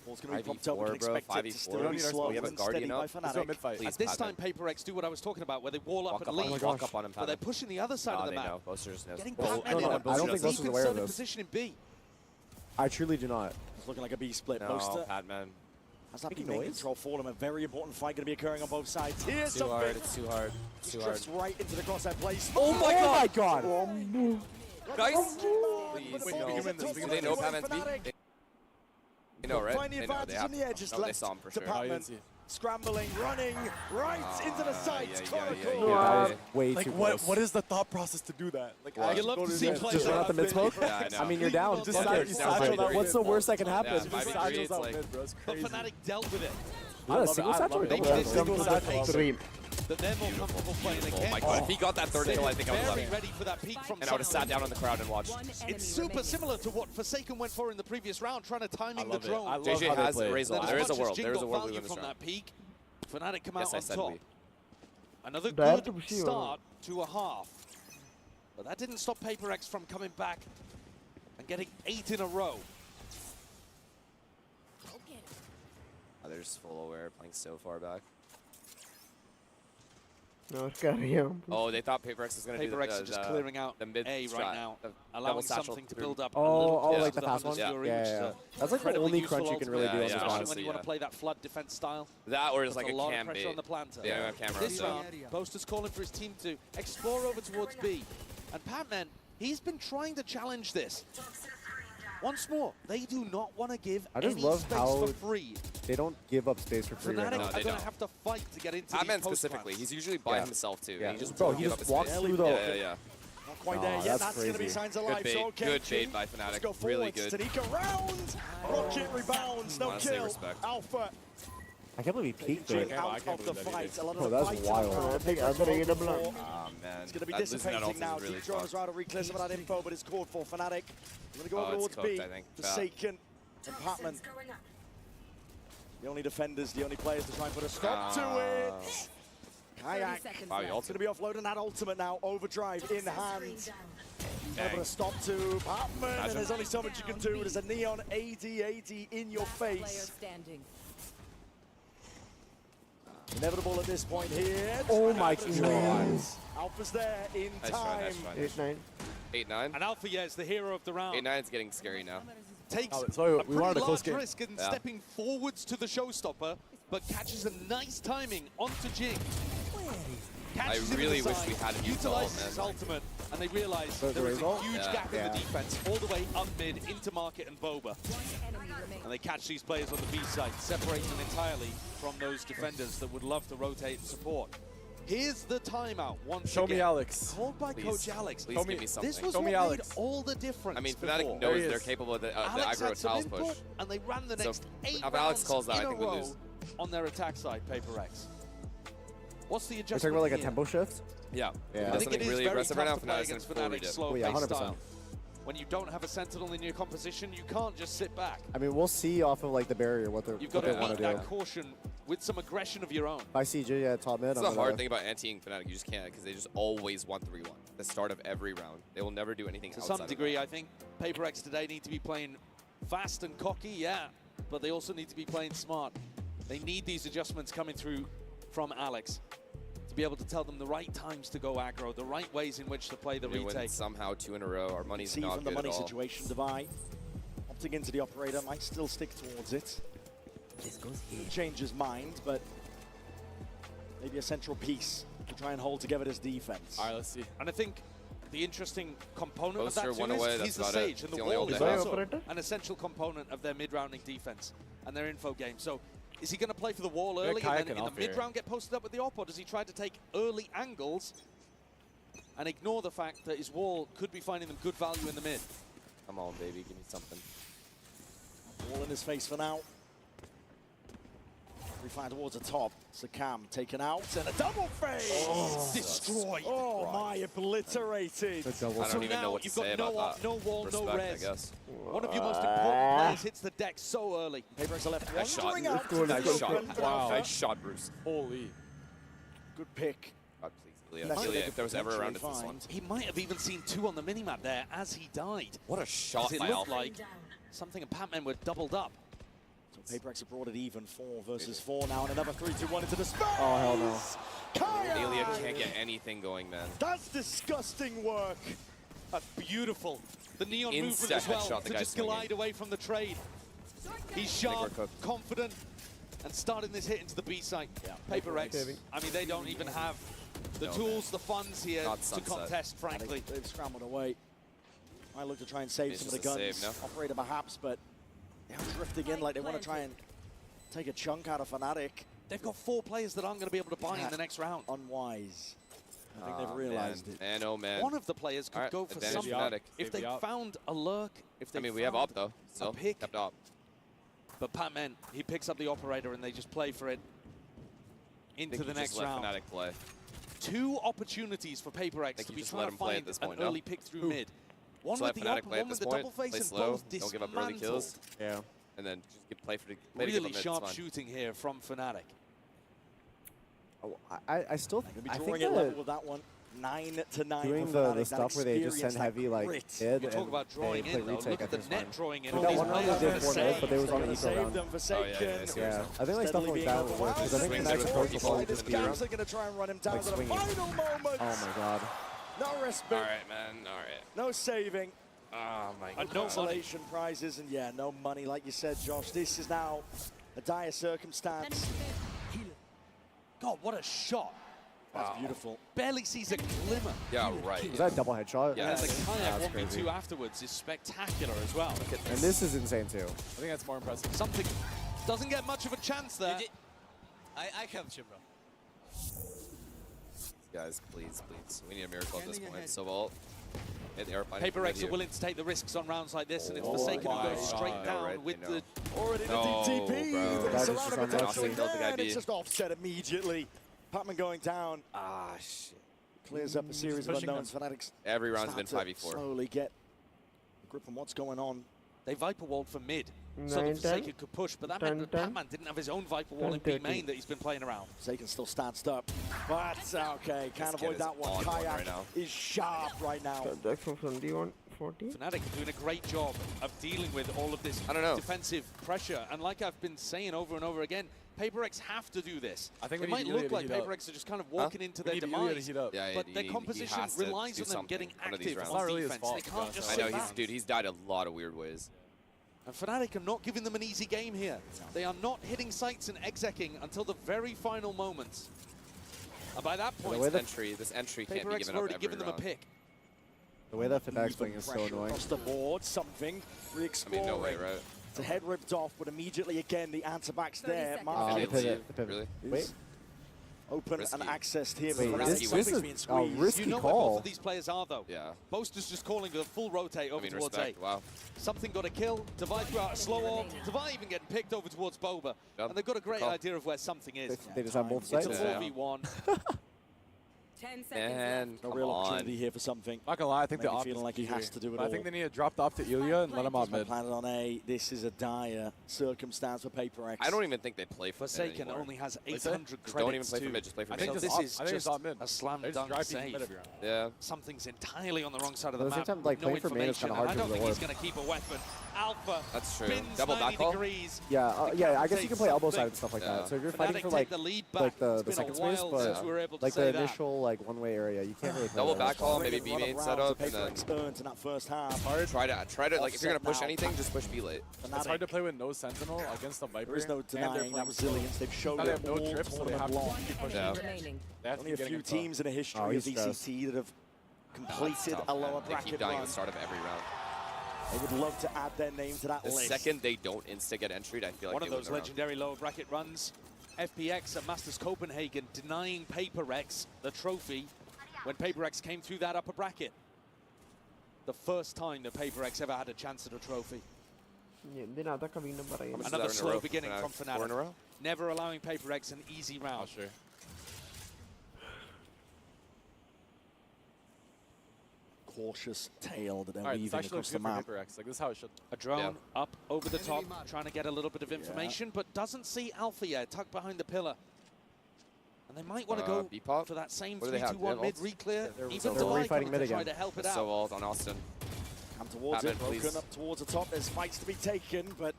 Ball's going to be 5v4, popped up. We can bro, expect it to 5v4. still We don't be need our slow smoke. We have a and steady Guardian by up. Let's do a Fnatic. mid-fight. Please, At this Padman. time, PaperX do what I was talking about, where they wall up Walk and up on him. leave. Walk up on him, But they're Padman. pushing the other side Oh, of the they map. know. Boaster just knows. Getting Well, Batman no, in no, a I don't think deep Boaster's aware of concerted this. position in B. I truly do not. It's looking like a B split. No, Boaster Padman. has that Making big main noise? control for them. A very important fight going to be occurring on both sides. Here's Too something. hard. It's too hard. It's too hard. Drifts right into the crosshair place. Oh my God! Guys, Please, please, no. no. Do they know Padman's B? They know, right? Find the They know. They advantage have in the edges no, they left saw him for to sure. Oh, you Patman. didn't see. Scrambling, running, right into the sights. Chronicle. That was way Like too what? close. What is the thought process to do that? Like You love to see players Just run out the mid smoke? Yeah, I know. I mean, you're down. Just Yeah, you yeah, satchel that. What's the worst that can happen? Yeah, Just 5v3, satchels it's out like- mid, bro. It's But crazy. Fnatic dealt with it. Not a single satchel or They double made this satchel? single Welcome to Stream. that they're more comfortable playing against. Oh my god, if he got that third kill, I think I would have Very left. ready for that peak from And I would have sat down on the crowd and watched. It's super similar to what Forsaken went for in the previous round, trying to timing the drone. I love JJ how they has play. raised a Then lot. as There is a much as world. Jing There is a got world we value win this from round. that peak, Fnatic come Yes, out I on said top. we. Another Dare good to push you, start to a half. But that didn't stop PaperX from coming back and getting 8 in a row. Oh, they're just full aware, playing so far back. No, carry-on. Oh, they thought PaperX was going to do PaperX are just clearing out the mid A strat, right now, the allowing double satchel something to through. build up. a Oh, little closer like to the fast one? Hunter's Fury, Yeah, which is yeah. a That's like the incredibly only useful crunch you can really ultimate, do on this especially round. when you want to play that flood defense style. That or just Puts like a a lot of cam pressure bait. on the planter. Yeah, camera. This so. round, Boaster's calling for his team to explore over towards B. And Patman, he's been trying to challenge this. Once more, they do not want to give I just any love space how for free. they don't give up space for free right Fnatic now. are they going don't. to have to fight to get into Patman these post specifically, plants. he's usually by Yeah. himself too. Yeah. He just Bro, won't he give just up his walks space. through the- Yeah, yeah. Not quite Oh, there yet. that's That's going to be crazy. signs Good alive. bait. So, okay, Good bait King. by Let's Fnatic. go Really forwards. good. Tanika round. Rocket rebounds. No Honestly, kill. respect. Alpha. I can't believe he peaked Jing there. out of the fight. A lot of Bro, the that's fight wild. time. I think other AW. Ah, man. It's going to be That losing that dissipating ult is now. really Deep Drone is tough. rather reclear some of that info, but it's called for Fnatic. We're going to go Oh, over it's towards cooked, B. I think. Forsaken and Patman. The only defenders, the only players to try and put a stop to it. Kayak. Wow, you It's going to be offloading that ultimate now. Overdrive in hand. Trying to put a stop to Patman, and there's only so much you can do. There's a neon AD in your face. Inevitable at this point here. Oh my god. Alpha's there in Nice try, time. nice try. 8-9. 8-9. And Alpha, yeah, is the hero of the round. 8-9 is getting scary now. Takes So a we pretty wanted a close large game. risk in Yeah. stepping forwards to the showstopper, but catches a nice timing onto Jing. Catches him in really the wish side, we had a utilizes man. his ultimate, and they realize So there the is a result? huge Yeah. gap in Yeah. the defense, all the way up mid into Market and Boba. And they catch these players on the B side, separating them entirely from those defenders that would love to rotate and support. Here's the timeout once Show again. me Alex. Called by Please. Coach Alex. Please give me something. This was Show what me made Alex. all the difference. I mean, before. Fnatic There knows he they're is. capable of the Alex aggro had some tiles input, push. and they ran the So, next 8 if Alex rounds calls that, in I a think we row lose. on their attack side, PaperX. What's the You're adjustment talking about like a here? tempo shift? Yeah. Yeah. I think it Something is really very aggressive tough right now. to play Fnatic's against gonna full read Fnatic's it. slow Oh, yeah, pace 100%. style. When you don't have a Sentinel in your composition, you can't just sit back. I mean, we'll see off of like the barrier what You've got they to want meet to do. that caution with some aggression of your own. If I see J at top mid, That's I'm the gonna... hard thing about anti-ing Fnatic. You just can't because they just always want 3-1. The start of every round. They will never do anything To outside some of degree, that. I think PaperX today need to be playing fast and cocky, yeah, but they also need to be playing smart. They need these adjustments coming through from Alex to be able to tell them the right times to go aggro, the right ways in which to play the We win retake. somehow 2 in a row. Our money's See not from the good money at all. situation, Divine. Opting into the operator, might still stick towards it. Change his mind, but maybe a central piece to try and hold together this defense. All right, let's see. And I think the interesting component of Poster that one too away, is that's he's the about it. Sage, It's and the the only wall ult is they have. also Operator? an essential component of their mid-rounding defense and their info game. So is he going to play for the wall Yeah, early Kayak and then and in the off here. mid-round get posted up with the op, or does he try to take early angles and ignore the fact that his wall could be finding them good value in the mid? Come on, baby. Give me something. All in his face for now. We find towards the top. Sakam taken out and a double face. Oh, destroyed. Oh my, obliterated. The double I don't even know what to you've say got about that. no wall, Respect, no I res. guess. One of your most important players hits the deck so early. PaperX are left Nice shot. wandering out. Good, to Nice the shot. open for Wow. Alpha. Nice shot, Bruce. Holy. Good pick. God, please, Ilya. That's Ilya, what if there was ever a round, it's potentially this one. find. He might have even seen 2 on the minimap there as he died. What a shot 'Cause it by looked Alpha. like something and Patman were doubled up. So PaperX have brought it even 4 versus 4 now, and another 3-2-1 into the space. Oh, hell no. Kayak! Ilya can't get anything going, man. That's disgusting work. That's beautiful. The neon movement Instant as well headshot, the to guy just swinging. glide away from the trade. He's we're sharp, cooked. confident, and starting this hit into the B site. PaperX, I mean, they don't even have the No, tools, the funds here Not to Sunset. contest, frankly. They've scrambled away. I look to try and save It's some of the just a guns. save, no? Operator perhaps, but they are drifting in like they want to try and take a chunk out of Fnatic. They've got 4 players that aren't going to be able to buy in the next round. Unwise. I think they've realized it. Man, oh man. One of the players could go for something. If they found a lurk, if they we have op though. A pick. Kept op. But Patman, he picks up the operator and they just play for it into the next round. Fnatic play. 2 opportunities for PaperX to be trying to find an early pick through mid. One with the op, one with the double face, and both dismantled. Don't give up early kills. Yeah. And then just play to really sharp shooting here from Fnatic. Oh, I still think drawing it level with that one. 9-9. Doing the stuff where they just send heavy like mid and talk about drawing in, though. Look at the net drawing in. That one round they did 4 mid, but they was on the eco Save round. them for Seiken. Yeah, I think like stuff like that would work because I think Fnatic's approach will probably just be They're going to try and run him down like to the swinging. final moment. Oh my god. No respite. All right, man. All right. No saving. Oh my god. No consolation prizes, and yeah, no money, like you said, Josh. This is now a dire circumstance. God, what a shot. That's beautiful. Barely sees a glimmer. Yeah, right. Was that a double headshot? Yeah, the kayak That's 1v2 afterwards is spectacular as well. And this is insane too. I think that's more impressive. Something doesn't get much of a chance there. I helped you, bro. Guys, please. We need a miracle at this point. So well. PaperX are willing to take the risks on rounds like this, and it's Forsaken who goes straight down with the... Already the DTP. That is Surrounded just potentially unlucky. there, and it's just offset immediately. Patman going down. Ah, shit. Clears up a series of unknowns. Fanatics every round's been start to 5v4. slowly get a grip on what's going on. They Viper walled for mid, so that Forsaken could push, but that meant that Patman didn't have his own Viper wall in B main that he's been playing around. Forsaken still stands up, but okay, can't avoid that one. Kayak is sharp right now. Fnatic are doing a great job of dealing with all of this defensive pressure, and like I've been saying over and over again, PaperX have to do this. I think it might look like PaperX are just kind of walking into their demise, but their composition relies on them getting active on defense. They can't just sit back. He's died a lot of weird ways. And Fnatic are not giving them an easy game here. They are not hitting sights and execing until the very final moments. And by that point, this entry can't be PaperX given have up already every given them a round. pick. The way that Fnatic's playing is so annoying. Across the board, something re-exploring. I mean, no way, right? The head ripped off, but immediately again the answer back's there. The pivot. Really? Wait. Open and accessed here. Wait, this is a risky you know call. what both of these players are, though. Yeah. Boaster's just calling with a full rotate over towards respect. A. Wow. Something got a kill. Divide threw out a slow orb. Divide even getting picked over towards Boba. Yep. And they've got a great idea of where something is. They just have both sides. It's a 4v1. 10 seconds And left. No real opportunity here for something. Not gonna lie, I think the op feeling like he has to do it I all. think they need to drop the op to Ilya and let him out mid. Planted on A. This is a dire circumstance for PaperX. I don't even think they play for Forsaken only has 800 credits. Don't even play for mid, just play for mid. So this is just a slam dunk save. Yeah. Something's entirely on the wrong side of At the the same map. time, like, no playing for main is information, kinda hard and I don't because of think the he's orb. going to keep a weapon. Alpha That's true. spins Double 90 backhaul? degrees. Yeah, yeah. I guess you can play elbow side and stuff like Yeah. that. So if you're Fnatic fighting for take the lead back. like the It's been a second space, while but since we were able to like say the that. initial like one-way area, you can't really play Double that. backhaul, maybe B main setup, and then earned in that first half. try to like if you're gonna push anything, just push B late. It's hard to play with no Sentinel against the Viper. There is no denying that resilience. They've shown They it have no all trips, so they have tournament long. to keep pushing. Yeah. Remaining. They have to Only a keep few getting in teams in a history Oh, of he's stressed. VCT that have completed a lower They keep bracket dying run. at the start of every round. They would love to add their name to that The list. second they don't insta get entry, I feel like One of they those win the round. legendary lower bracket runs. FPX at Masters Copenhagen denying PaperX the trophy when PaperX came through that upper bracket. The first time that PaperX ever had a chance at a trophy. Another slow beginning from Fnatic. Never allowing PaperX an easy round. Sure. Cautious tail that they're Alright, this weaving actually across looks the good for map. PaperX. Like, this is how it should. A drone up over the top, trying to get a little bit of information, but doesn't see Alpha yet, tucked behind the pillar. And they might want to go B-pop? for that same What do they have? 3-2-1 mid Ults? re-clear. Even they're Divide fighting coming mid to try again. to help it That's so out. alt on Austin. Come towards Batman, it, broken please. up towards the top. There's fights to be taken, but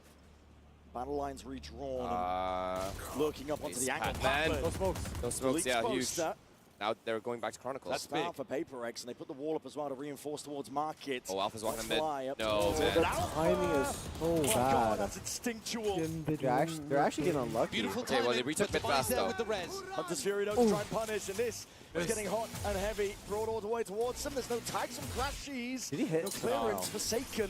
battle lines redrawn. Lurking up onto the angle. Batman. No smokes. No smokes, yeah, huge. Poster. Now they're going back to Chronicles. That's big for PaperX, and they put the wall up as well to reinforce towards Market. Oh, Alpha's walking Fly mid. up No, towards man. the Timing is so Oh God, bad. that's instinctual. They're actually getting unlucky. Beautiful Okay, timing. well, they retook mid Divide's fast, there though. with the res. Hunter's Fury don't try and punish, and this is getting hot and heavy. Brought all the way towards them. There's no tags and crashes. Did he hit? No clearance. Oh. Forsaken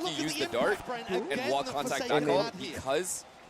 think you use the dart and walk contact back on because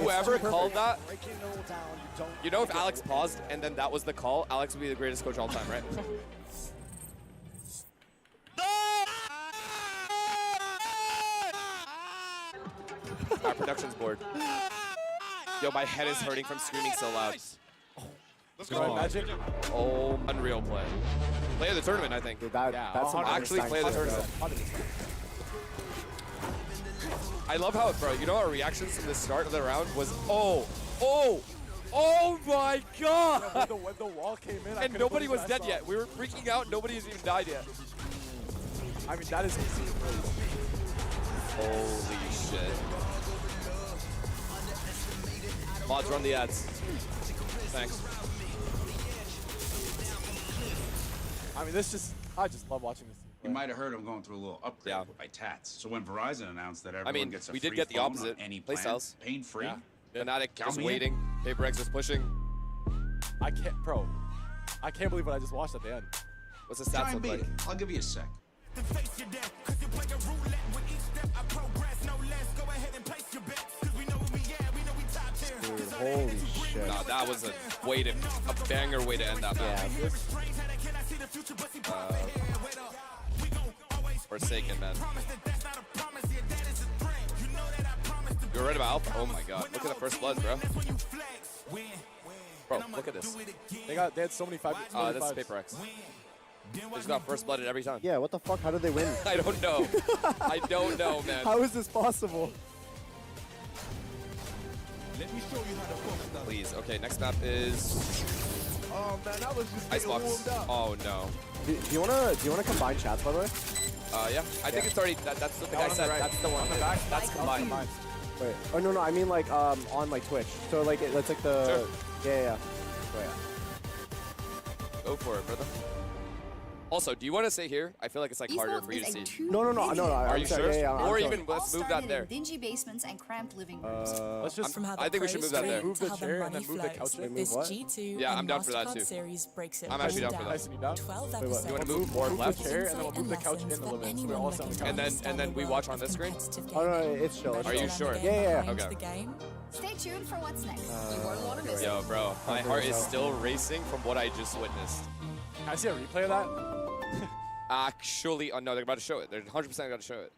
Whoever called that, you know, if Alex paused and then that was the call, Alex would be the greatest coach of all time, right? Our production's bored. Yo, my head is hurting from screaming so loud. Let's go. Magic. Oh, unreal play. Play of the tournament, I think. Dude, that's actually play of the tournament. I love how, bro, you know our reactions from the start of the round was, oh my god! When the wall came in, and nobody was dead yet. We were freaking out, nobody has even died yet. I mean, that is insane. Holy shit. Mods, run the ads. Thanks. I mean, I just love watching this. You might have heard I'm going through a little upgrade by Tats. So when Verizon announced that everyone I mean, gets a we free did get the phone opposite on any plan, playstyles. pain-free. Yeah. Fnatic just me in. waiting. PaperX was pushing. I can't believe what I just watched at the end. What's the Try stats and look beat like? it. I'll give you a sec. Dude, holy shit. Nah, that was a banger way to end that match. Forsaken, man. You're right about Alpha. Oh my god. Look at the first blood, bro. Bro, look at this. They had so many five. That's PaperX. They just got first blooded every time. Yeah, what the fuck? How did they win? I don't know. I don't know, man. How is this possible? Please. Okay, next map is Oh man, that was just Icebox. Oh no. Do you wanna combine chats, by the way? Yeah. I think it's already. That's what the guy said. Right. That's the one. On the back. That's combined. Wait. Oh no, I mean like on like Twitch. So like it's like the. Sure. Yeah. Oh, yeah. Go for it, brother. Also, do you want to say here? I feel like it's like harder for you to see. No. Are you sure? Yeah, or even let's move that there. Dingy basements and cramped living rooms. Let's just. I think we should move that there. Move the chair and then move the couch. This G2 Yeah, I'm down for that too. series breaks it I'm actually down for that. Nice and you down. 12 You want to move more left? The chair and then we'll move the couch in a little bit. So we're all on the couch. And then we watch on this screen. Oh no, it's chill. Are you sure? Yeah. Okay. Stay tuned for what's next. Yo, bro, my heart is still racing from what I just witnessed. Can I see a replay of that? Actually, oh no, they're about to show it. They're 100% going to show it.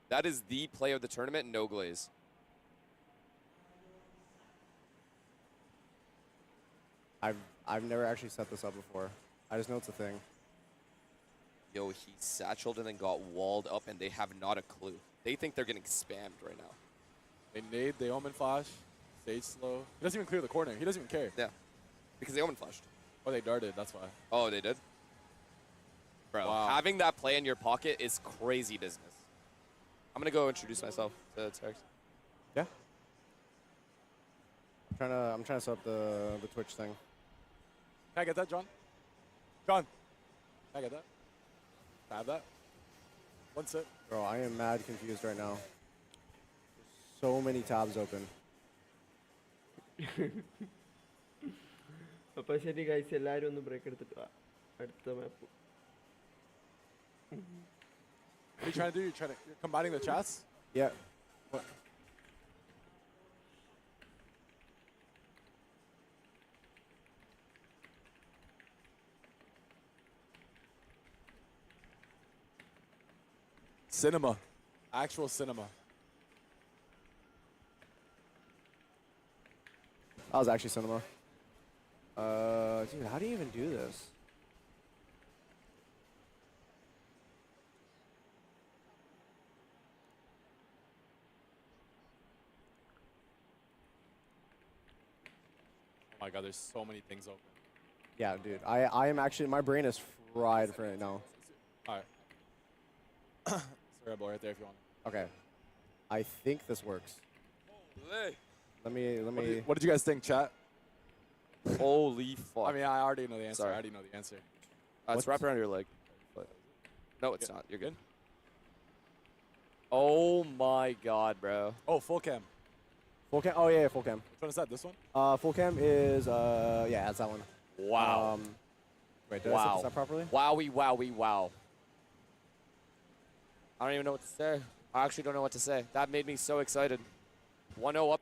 That is the play of the tournament, no glaze. I've never actually set this up before. I just know it's a thing. Yo, he satcheled and then got walled up, and they have not a clue. They think they're getting spammed right now. They nade, they omen flash, stage slow. He doesn't even clear the corner. He doesn't even care. Yeah, because they omen flashed. Oh, they darted, that's why. Oh, they did? Bro, having that play in your pocket is crazy business. I'm going to go introduce myself to Tex. Yeah. I'm trying to set up the Twitch thing. Can I get that, John? John, can I get that? Can I have that? One sip. Bro, I am mad confused right now. So many tabs open. അപ്പോൾ ശരി guys എല്ലാവരും ഒന്ന് break എടുത്തിട്ട് വാ അടുത്ത മാപ്പ് What are you trying to do? You're combining the chats? Yeah. What? Cinema. Actual cinema. That was actually cinema. Dude, how do you even do this? Oh my god, there's so many things open. Yeah, dude. I am actually, my brain is fried for it now. Alright. Rebel right there if you want. Okay. I think this works. Let me. What did you guys think, chat? Holy fuck. I mean, I already know the answer. Sorry. I already know the answer. It's wrapped around your leg. But no, it's not. You're good. Oh my god, bro. Oh, full cam. Full cam? Oh, yeah, full cam. Which one is that? This one? Full cam is, yeah, that's that one. Wow. Wait, did I set this up properly? Wowie, wowie, wow. I don't even know what to say. I actually don't know what to say. That made me so excited. 1-0 up.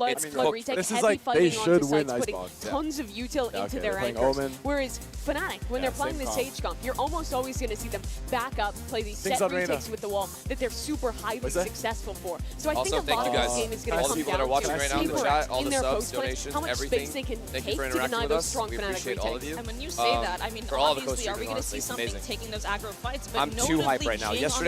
It's Flood cooked. retake, This is heavy like, fighting they should onto win sites, putting Icebox, yeah. tons of util Yeah, into okay, their they're playing anchors. Omen. Whereas Fnatic, when they're playing the same Sage comp, you're almost always going to see them back up, play these Things set on Reyna. retakes with the wall that they're super highly What's that? successful for. So I Also, think a thank lot you of guys. this game is going All to the come people down that are watching to right now in the paper chat, all in the their subs, post plays, donations, how much everything. space they can Thank you take for to interacting deny with those us. strong We Fnatic appreciate all of retakes. you. And when you say that, I mean, for all the obviously, are we co-streaming, going to see honestly, something amazing. taking those aggro fights? But I'm too hyped notably, right now. Jing Yesterday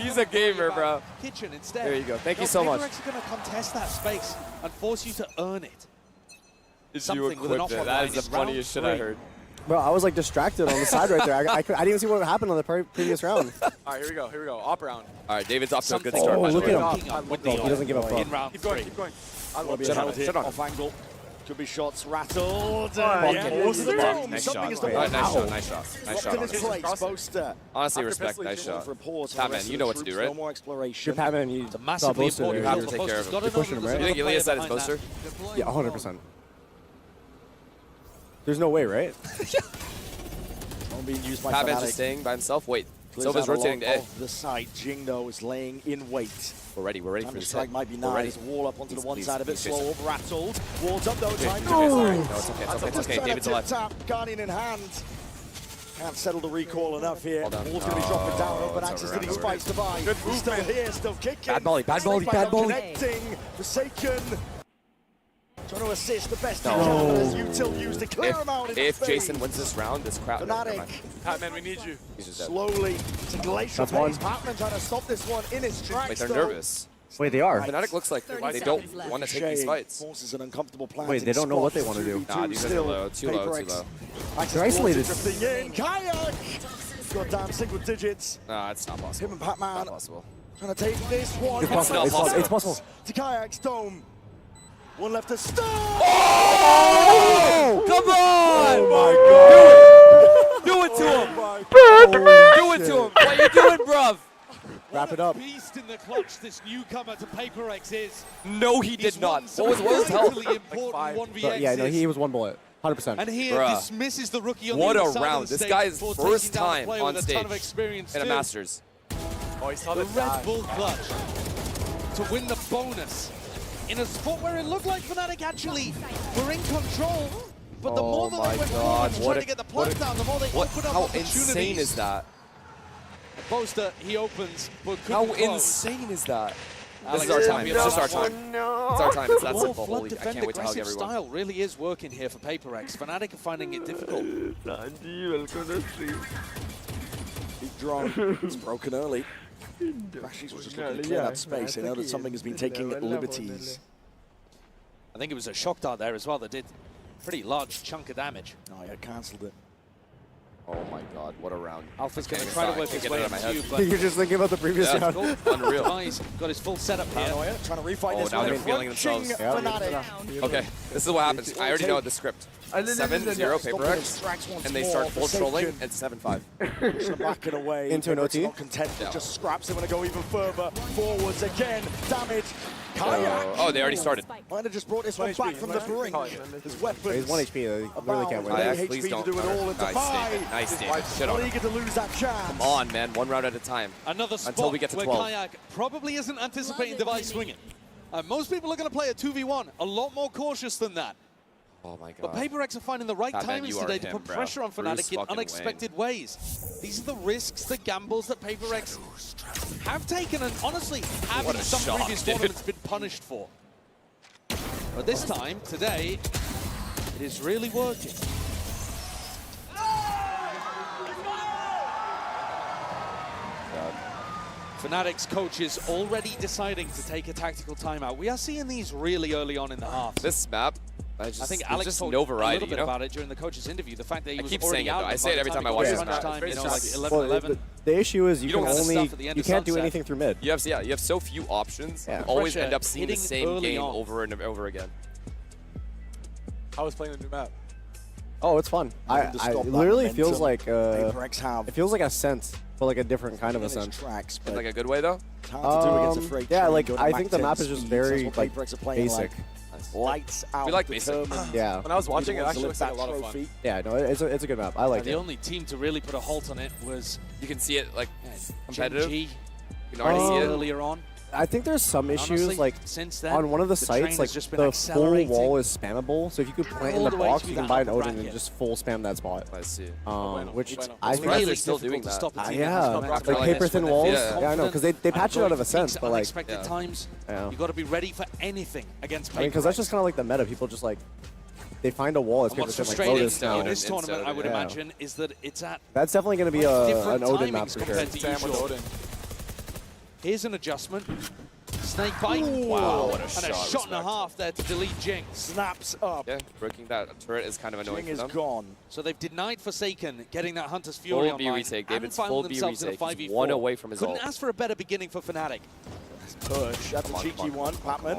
He's a gamer, bro. Kitchen instead. There you go. Thank you so much. Paper X are going to contest that space and force you to earn it. You Something with an equipped it. off-one That line is the is round funniest shit I 3. heard. Bro, I was like distracted on the side right there. I didn't even see what happened on the previous round. All right, here we go. Here we go. Op round. All right, David's off to a good Oh, start. by the look way. at him. With the He doesn't give up. in round Keep 3. going. Keep going. Will be Sit on held it, here sit on it. off angle. Could be shots rattled. Nice shot. Something is Nice shot. Nice shot. Nice shot. in his place, Boaster. Honestly, respect. Nice shot. Pat-Man, you know what to do, right? No more exploration. You're Pat-Man, you It's a massively important You have kill to for take care Boaster. of him. Gotta know pushing him, there's right? You think another Ilias player side is behind Boaster? Yeah, 100%. There's no way, right? One being used by Pat-Man's Fnatic. just staying by himself. Wait. Clears Silva's out a rotating lot to A. of the side. Jing, though, is laying in wait. We're ready Time for to this strike hit. might be We're ready. nice. Wall up onto the one Please, side of it. please, Slow Jason. up, rattled. Walls up, though. Time to Okay, sorry. go. No, it's okay. It's okay. It's okay. David's alive. Tap, Guardian in hand. Can't settle the recall enough here. Hold on. Ball's going to be dropping down. Open it's access over, to these over. spikes to buy. He's still here, still kicking. Bad volley, bad volley, bad volley. Connecting. Forsaken. Trying to assist the best he can, but as Util used to clear him out in If the Jason face. wins this round, this crowd. Fnatic. Pat-Man, we need you. He's just dead. Slowly to glacial That's one. pace. Patman trying to stop this one in his tracks. Wait, they're though. nervous. Wait, they are. Fnatic looks like they don't want to take these Shame fights. forces an uncomfortable plan. Wait, they don't know what they want to do. Nah, these guys are low. Too low, too low. They're isolated. Drifting in. Kayak! Goddamn single digits. Nah, it's not possible. Him and Pat-Man Not possible. trying to take this one. It's possible. not possible. It's possible. To Kayak's dome. One left to stop. Oh! Come on! Oh my god! Do it to him! Holy Do it to him! What are you doing, bruv? Wrap it up. Beast in the clutch, this newcomer to PaperX is. No, he did not. What was his health? Yeah, no, he was one bullet. 100%. And he Bruh. dismisses the rookie on What the a other side round. of the This stage guy's before first taking down a time player on with a ton of stage experience in a too. Masters. Oh, he saw The the Red Bull clutch to win the bonus in a spot where it looked like Fnatic actually were in control. But the more that they went forward and tried to get the plant down, the more they opened up How opportunities. insane is that? Boaster, he opens, but couldn't How close. insane is that? Alex This is our is time. happy It's just our about that time. It's our time. It's that More simple. flood Holy, I defend can't wait to hug aggressive everyone. style really is working here for PaperX. Fnatic are finding it difficult. Sanji, welcome to the stream. Big drone. It's broken early. Rashi's was just looking to clear that space. I know that something has been taking liberties. I think it was a shock dart there as well that did pretty large chunk of damage. No, I cancelled it. Oh my god, what a round. Alpha's going to Can't try to get work that. his Can't way get that out of my into you, head. but You're just thinking about the previous Yeah, round. cool. Unreal. Devi's got his full setup here. Paranoia, trying to refight Oh, this now one. they're feeling themselves. Fnatic. Okay, this is what happens. I already know the script. 7-0 PaperX, and they start full trolling at 7-5. Pushing back and away. Into an OT? Not content, Yeah. just scraps. They want to go even further. Forwards again. Damage. Kayak. Oh, they already started. Might have just brought this one back from the brink. His weapons. He's 1 HP. They literally can't win. About Kayak, HP please to don't. do it all and to Nice, buy. David. Nice, David. Shit Not on him. eager to lose that chance. Come on, man. One round at a time. Another spot Until we get to where 12. Kayak probably isn't anticipating Device swinging. Most people are going to play a 2v1, a lot more cautious than that. Oh my But god. PaperX are finding the right Pat-Man, timings you are today to him, put bro. pressure on Bruce Fnatic in fucking unexpected ways. These are the risks, the gambles that PaperX have taken and honestly have What in a some shot, previous dude. tournaments been punished for. But this time, today, it is really working. Fnatic's coach is already deciding to take a tactical timeout. We are seeing these really early on in the half. This map, I think there's Alex just told no a variety, little bit you know? about it during the coach's interview. The fact that he I was keep already saying it, out. though. I by say it the every time I it watch got this to match. crunch time, you know, like Well, 11-11. the issue is you don't can have only stuff at the end you of can't do sunset. anything through mid. You have so few options. Yeah. You always Pressure end up seeing the hitting same early game on. over and over again. I was playing the new map. Oh, it's fun. Having to I stop that literally feels momentum. like PaperX have it feels like a sense, but like a different kind of a managed sense. tracks, In but like a good way though. it's hard to do against a freight Yeah, train like going I back think the 10 map is just speeds. very That's what like PaperX are playing basic. like. Lights out. like basic. determined. Yeah. When I was watching it, it Either actually one's looks like a lift lot that of fun. trophy. Yeah, no, it's a good map. I like The it. only team to really put a halt on it was You can see it like Gen competitive. G You can already see it. earlier on. I think there's some issues Honestly, like since then, on one of the train sites, has like just been the full accelerating. wall is spammable. So if you could plant in All the the way box, through you can that buy an upper Odin and bracket. just full spam that spot. I see. Which bueno. I It's think really they're still doing difficult to that. stop a team that has yeah, got like back paper this thin when walls. they're Yeah, I know, because they patch it out of a sense, but like, unexpected times, yeah. you got to be ready for anything against I mean, because that's just kind of like the meta. People just like they find a wall as And paper what's thin, like frustrating Lotus now. in this Instead tournament, of I would yeah. imagine, is that it's at That's definitely going to be different an Odin map timings for sure. compared to Sam with usual. Odin. Here's an adjustment. Snake bite. Wow, what a and shot. a shot and a Respect. half there to delete Jinx. Snaps up. Yeah, breaking that turret is kind of annoying King for is them. gone. So they've denied Forsaken getting that Hunter's Fury Full B online. retake. and David's found full B themselves in a retake. He's 5v4. one away from his Couldn't ult. ask for a better beginning for Fnatic. Push. That's a cheeky one. Patman.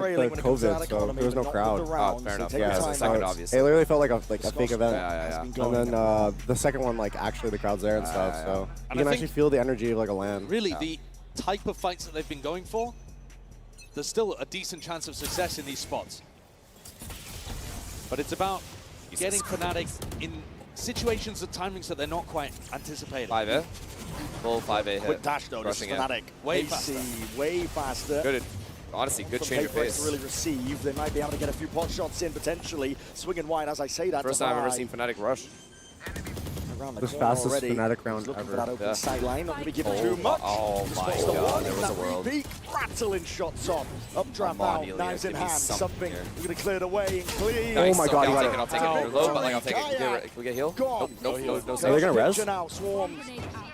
trailing when it comes to that COVID, so economy, there was no but not crowd. with the round, fair so enough. take your Yeah, time second, out. obviously. It literally felt like a fake event. Yeah. And then the second one, like actually the crowd's there and stuff, so And you can I actually think feel the energy of like a LAN. Really, the type of fights that they've been going for, there's still a decent chance of success in these spots. But it's about getting Fnatic in situations and timings that they're not quite anticipating. 5 here. Full 5A hit. Quick dash though, this is Fnatic. Way AC, way faster. Good. Honestly, good change of pace. To really receive. They might be able to get a few pot shots in potentially. Swinging wide as I say that. First time I've ever seen Fnatic rush. The fastest Fnatic round looking ever. for that open sideline. Not going to be given too much. Oh my god, there was a world. Rattling shots on. Updraft now, knives in hand. Something. We're going to clear it away and clean. Oh my god, I'll take it. They're low, but like, I'll take it. Can we get heal? Gone. Nope. Are they gonna res? Now swarms.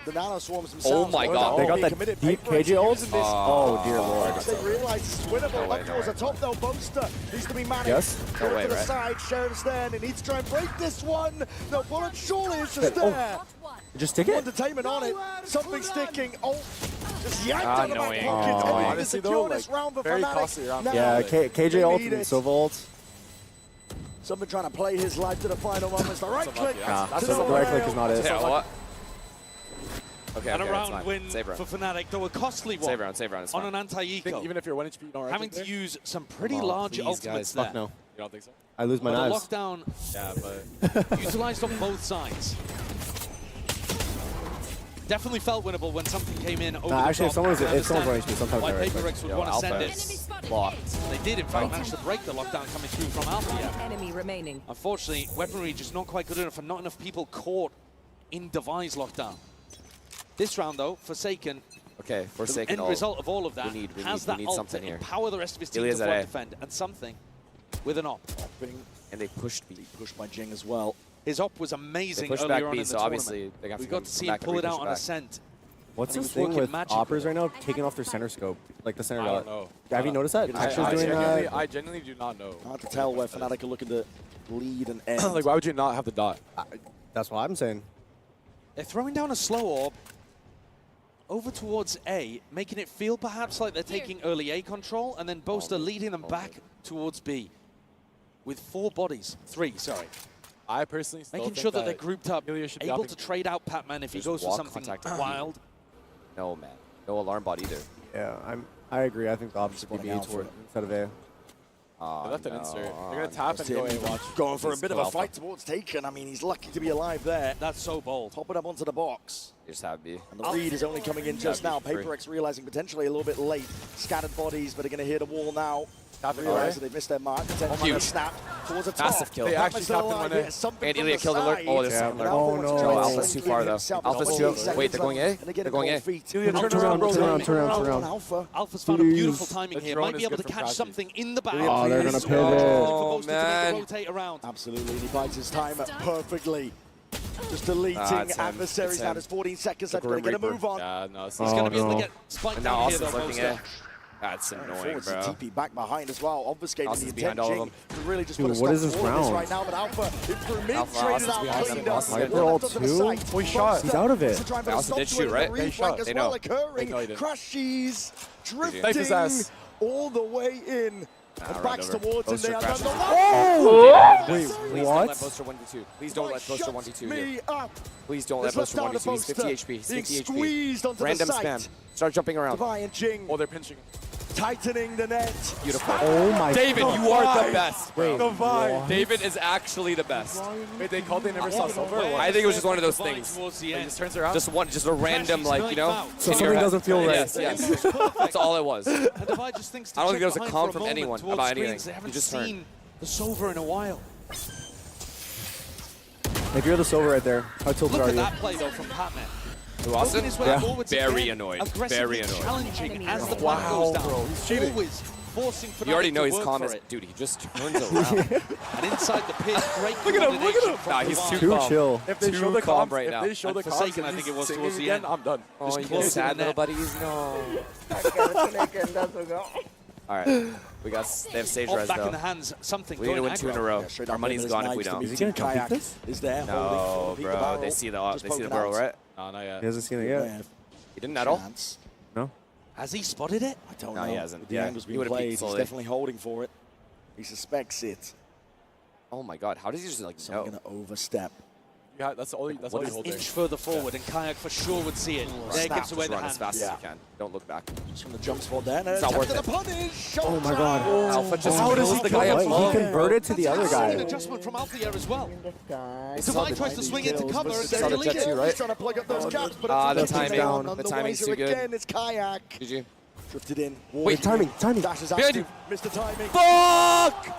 The nano swarms themselves. Oh my god. They got that deep KJ ult? Oh dear lord. They realize it's winnable. Up towards the top though. Boaster needs to be managed. Yes. No way, to the side. Sheriff's there and he needs to try and break this one. The bullet surely is just there. Just stick it? Entertainment on it. Something sticking. Oh, just yanked out of my pocket. Honestly though, like, very costly round. Yeah, KJ ult and Silva ult. Something trying to play his life to the final moments. The right click. The right click is not it. Yeah, what? Okay, and a round win for Fnatic, though a costly one. Save round. On an anti-eco. Even if you're 1 HP, you don't having to use some pretty large ultimates there. Fuck no. You don't think so? I lose my but knives. A lockdown but utilized on both sides. Definitely felt winnable when something came in over the actually, top. if someone's running HP, sometimes why I PaperX would want to send it blocked. They did, in fact, manage to break the lockdown coming through from Alpha. Enemy remaining. Unfortunately, weaponry just not quite good enough and not enough people caught in Device lockdown. This round, though, Forsaken. Okay, Forsaken. The end result of all of that we has need that ult something to here. empower the rest of his team to flood defend, and something with an op. And they pushed B. Pushed by Jing as well. His op was amazing pushed earlier back on B, in the so tournament. obviously they got We to got to see him pull it out on Ascent. What's And this he was thing working with magically. oppers right now, taking off their center scope, like the center I don't dot? know. Have you noticed that? Actually doing I genuinely do not know. Hard to tell where Fnatic are looking to lead and end. Like, why would you not have the dot? That's what I'm saying. They're throwing down a slow orb over towards A, making it feel perhaps like they're taking early A control, and then Boaster leading them back towards B with 4 bodies. 3, sorry. I personally still making think sure that they're grouped up, be able to trade out Patman if he goes for something wild. No, man. No alarm bot either. Yeah, I agree. I think the option should be B instead of A. They left an insert. They're going to tap and go A watch. Going for a bit of a fight towards Taken. I mean, he's lucky to be alive there. That's so bold. Pop it up onto the box. You just have B. And the read is only coming in just now. PaperX realizing potentially a little bit late. Scattered bodies, but are going to hit a wall now. Realize that they've missed their mark. Potentially snap towards a top. Massive kill. They actually tapped him when And Ilya killed alert. Oh, there's something alert. Oh no. Alpha's too far though. Alpha's too. Wait, they're going A? They're going A. Turn around. Alpha's found a beautiful timing here. Might be able to catch something in the back. Oh, they're going to pivot. Oh, man. Rotate around. Absolutely, he bites his time perfectly. Just deleting adversaries now. There's 14 seconds left. Going to get a move on. Yeah, no. He's going to be able to get spiked down here, though, looking A. That's annoying, bro. TP back behind as well, obfuscating the behind all of them. To really just Dude, put a what is stop this to all this round? right now, but Alpha through mid Alpha, traded out behind cleaned them. up. Hyper ult 2? He shot. He's out of it. They also did shoot, right? They shot. as They well know. occurring. They did. Crashes, Knife his ass. drifting all the way in. And backs towards him. They are crashes. Wait, Please what? don't let Boaster 1v2. Please don't let Boaster 1v2 here. Please don't let Boaster 1v2. He's 50 HP. He's 50 squeezed onto HP. Random the site. spam. Start jumping around. Devi and Jing Oh, they're pinching. tightening the net. Beautiful. Oh my David, god. you are the best, bro. Divine. David is actually the best. Wait, they called they never saw silver? Or what? I think it was just one of those things. Towards the He end. just turns around? Just a random, like, you know? So in your something head. doesn't feel right. Yes. That's all it was. And Devi just thinks to I don't check think there was a behind comment for from moment anyone towards about screens. anything. They You haven't just turned. seen the Sova in a while. If you're the silver right there, how tilted Look are at you? that play, though, from Patman. Who, Austin? His way Yeah. forwards Very again, annoyed. aggressively Very annoyed. challenging as the plan goes down. bro, he's cheating. Always forcing Fnatic You already know to he's work calm for as... it. Dude, he just turns around. And inside the pit, great Look at him, look at him. coordination Nah, from he's Devi. Too calm. chill. If they Too show the calm comms, right if now. they show the And comms, Forsaken, and I think he's it was singing towards the again, end. I'm done. Oh, Just you close get to sad, the little net. buddies? No. All right. They have stage Off res, back in though. the hands, something We need to going win 2 in a aggro. row. Yeah, straight Our up money's in gone his if we knives to don't. meet Is he gonna Kayak complete this? Is there No, holding the bro. barrel. They see the Just poking barrel, out. right? No, not yet. He hasn't seen it yet. Yeah, He didn't at all? chance. No? Has he spotted it? I don't No, know. he hasn't. The Yeah, angle's he been would've peeked played. He's slowly. definitely holding for it. He suspects it. Oh my god, how does he just like So I'm know? going to overstep. Yeah, that's all you hold there. Inch further forward, and KaYaK for sure would see it. There gives away the Run hand. as fast as you can. Don't look back. Just from the jump spot there. It's not worth it. Oh my god. Alpha just How does kills he the guy up He low. converted to the other An guy. adjustment from Alpha here as well. It's Divine tries to swing into cover, and Saw the jet too, right? He's trying to plug up those gaps, but The it's timing. down. The timing's too good. Again, it's KaYaK. GG. Drifted in. Wait, timing. Dashes out. Behind you. Missed the timing. Fuck!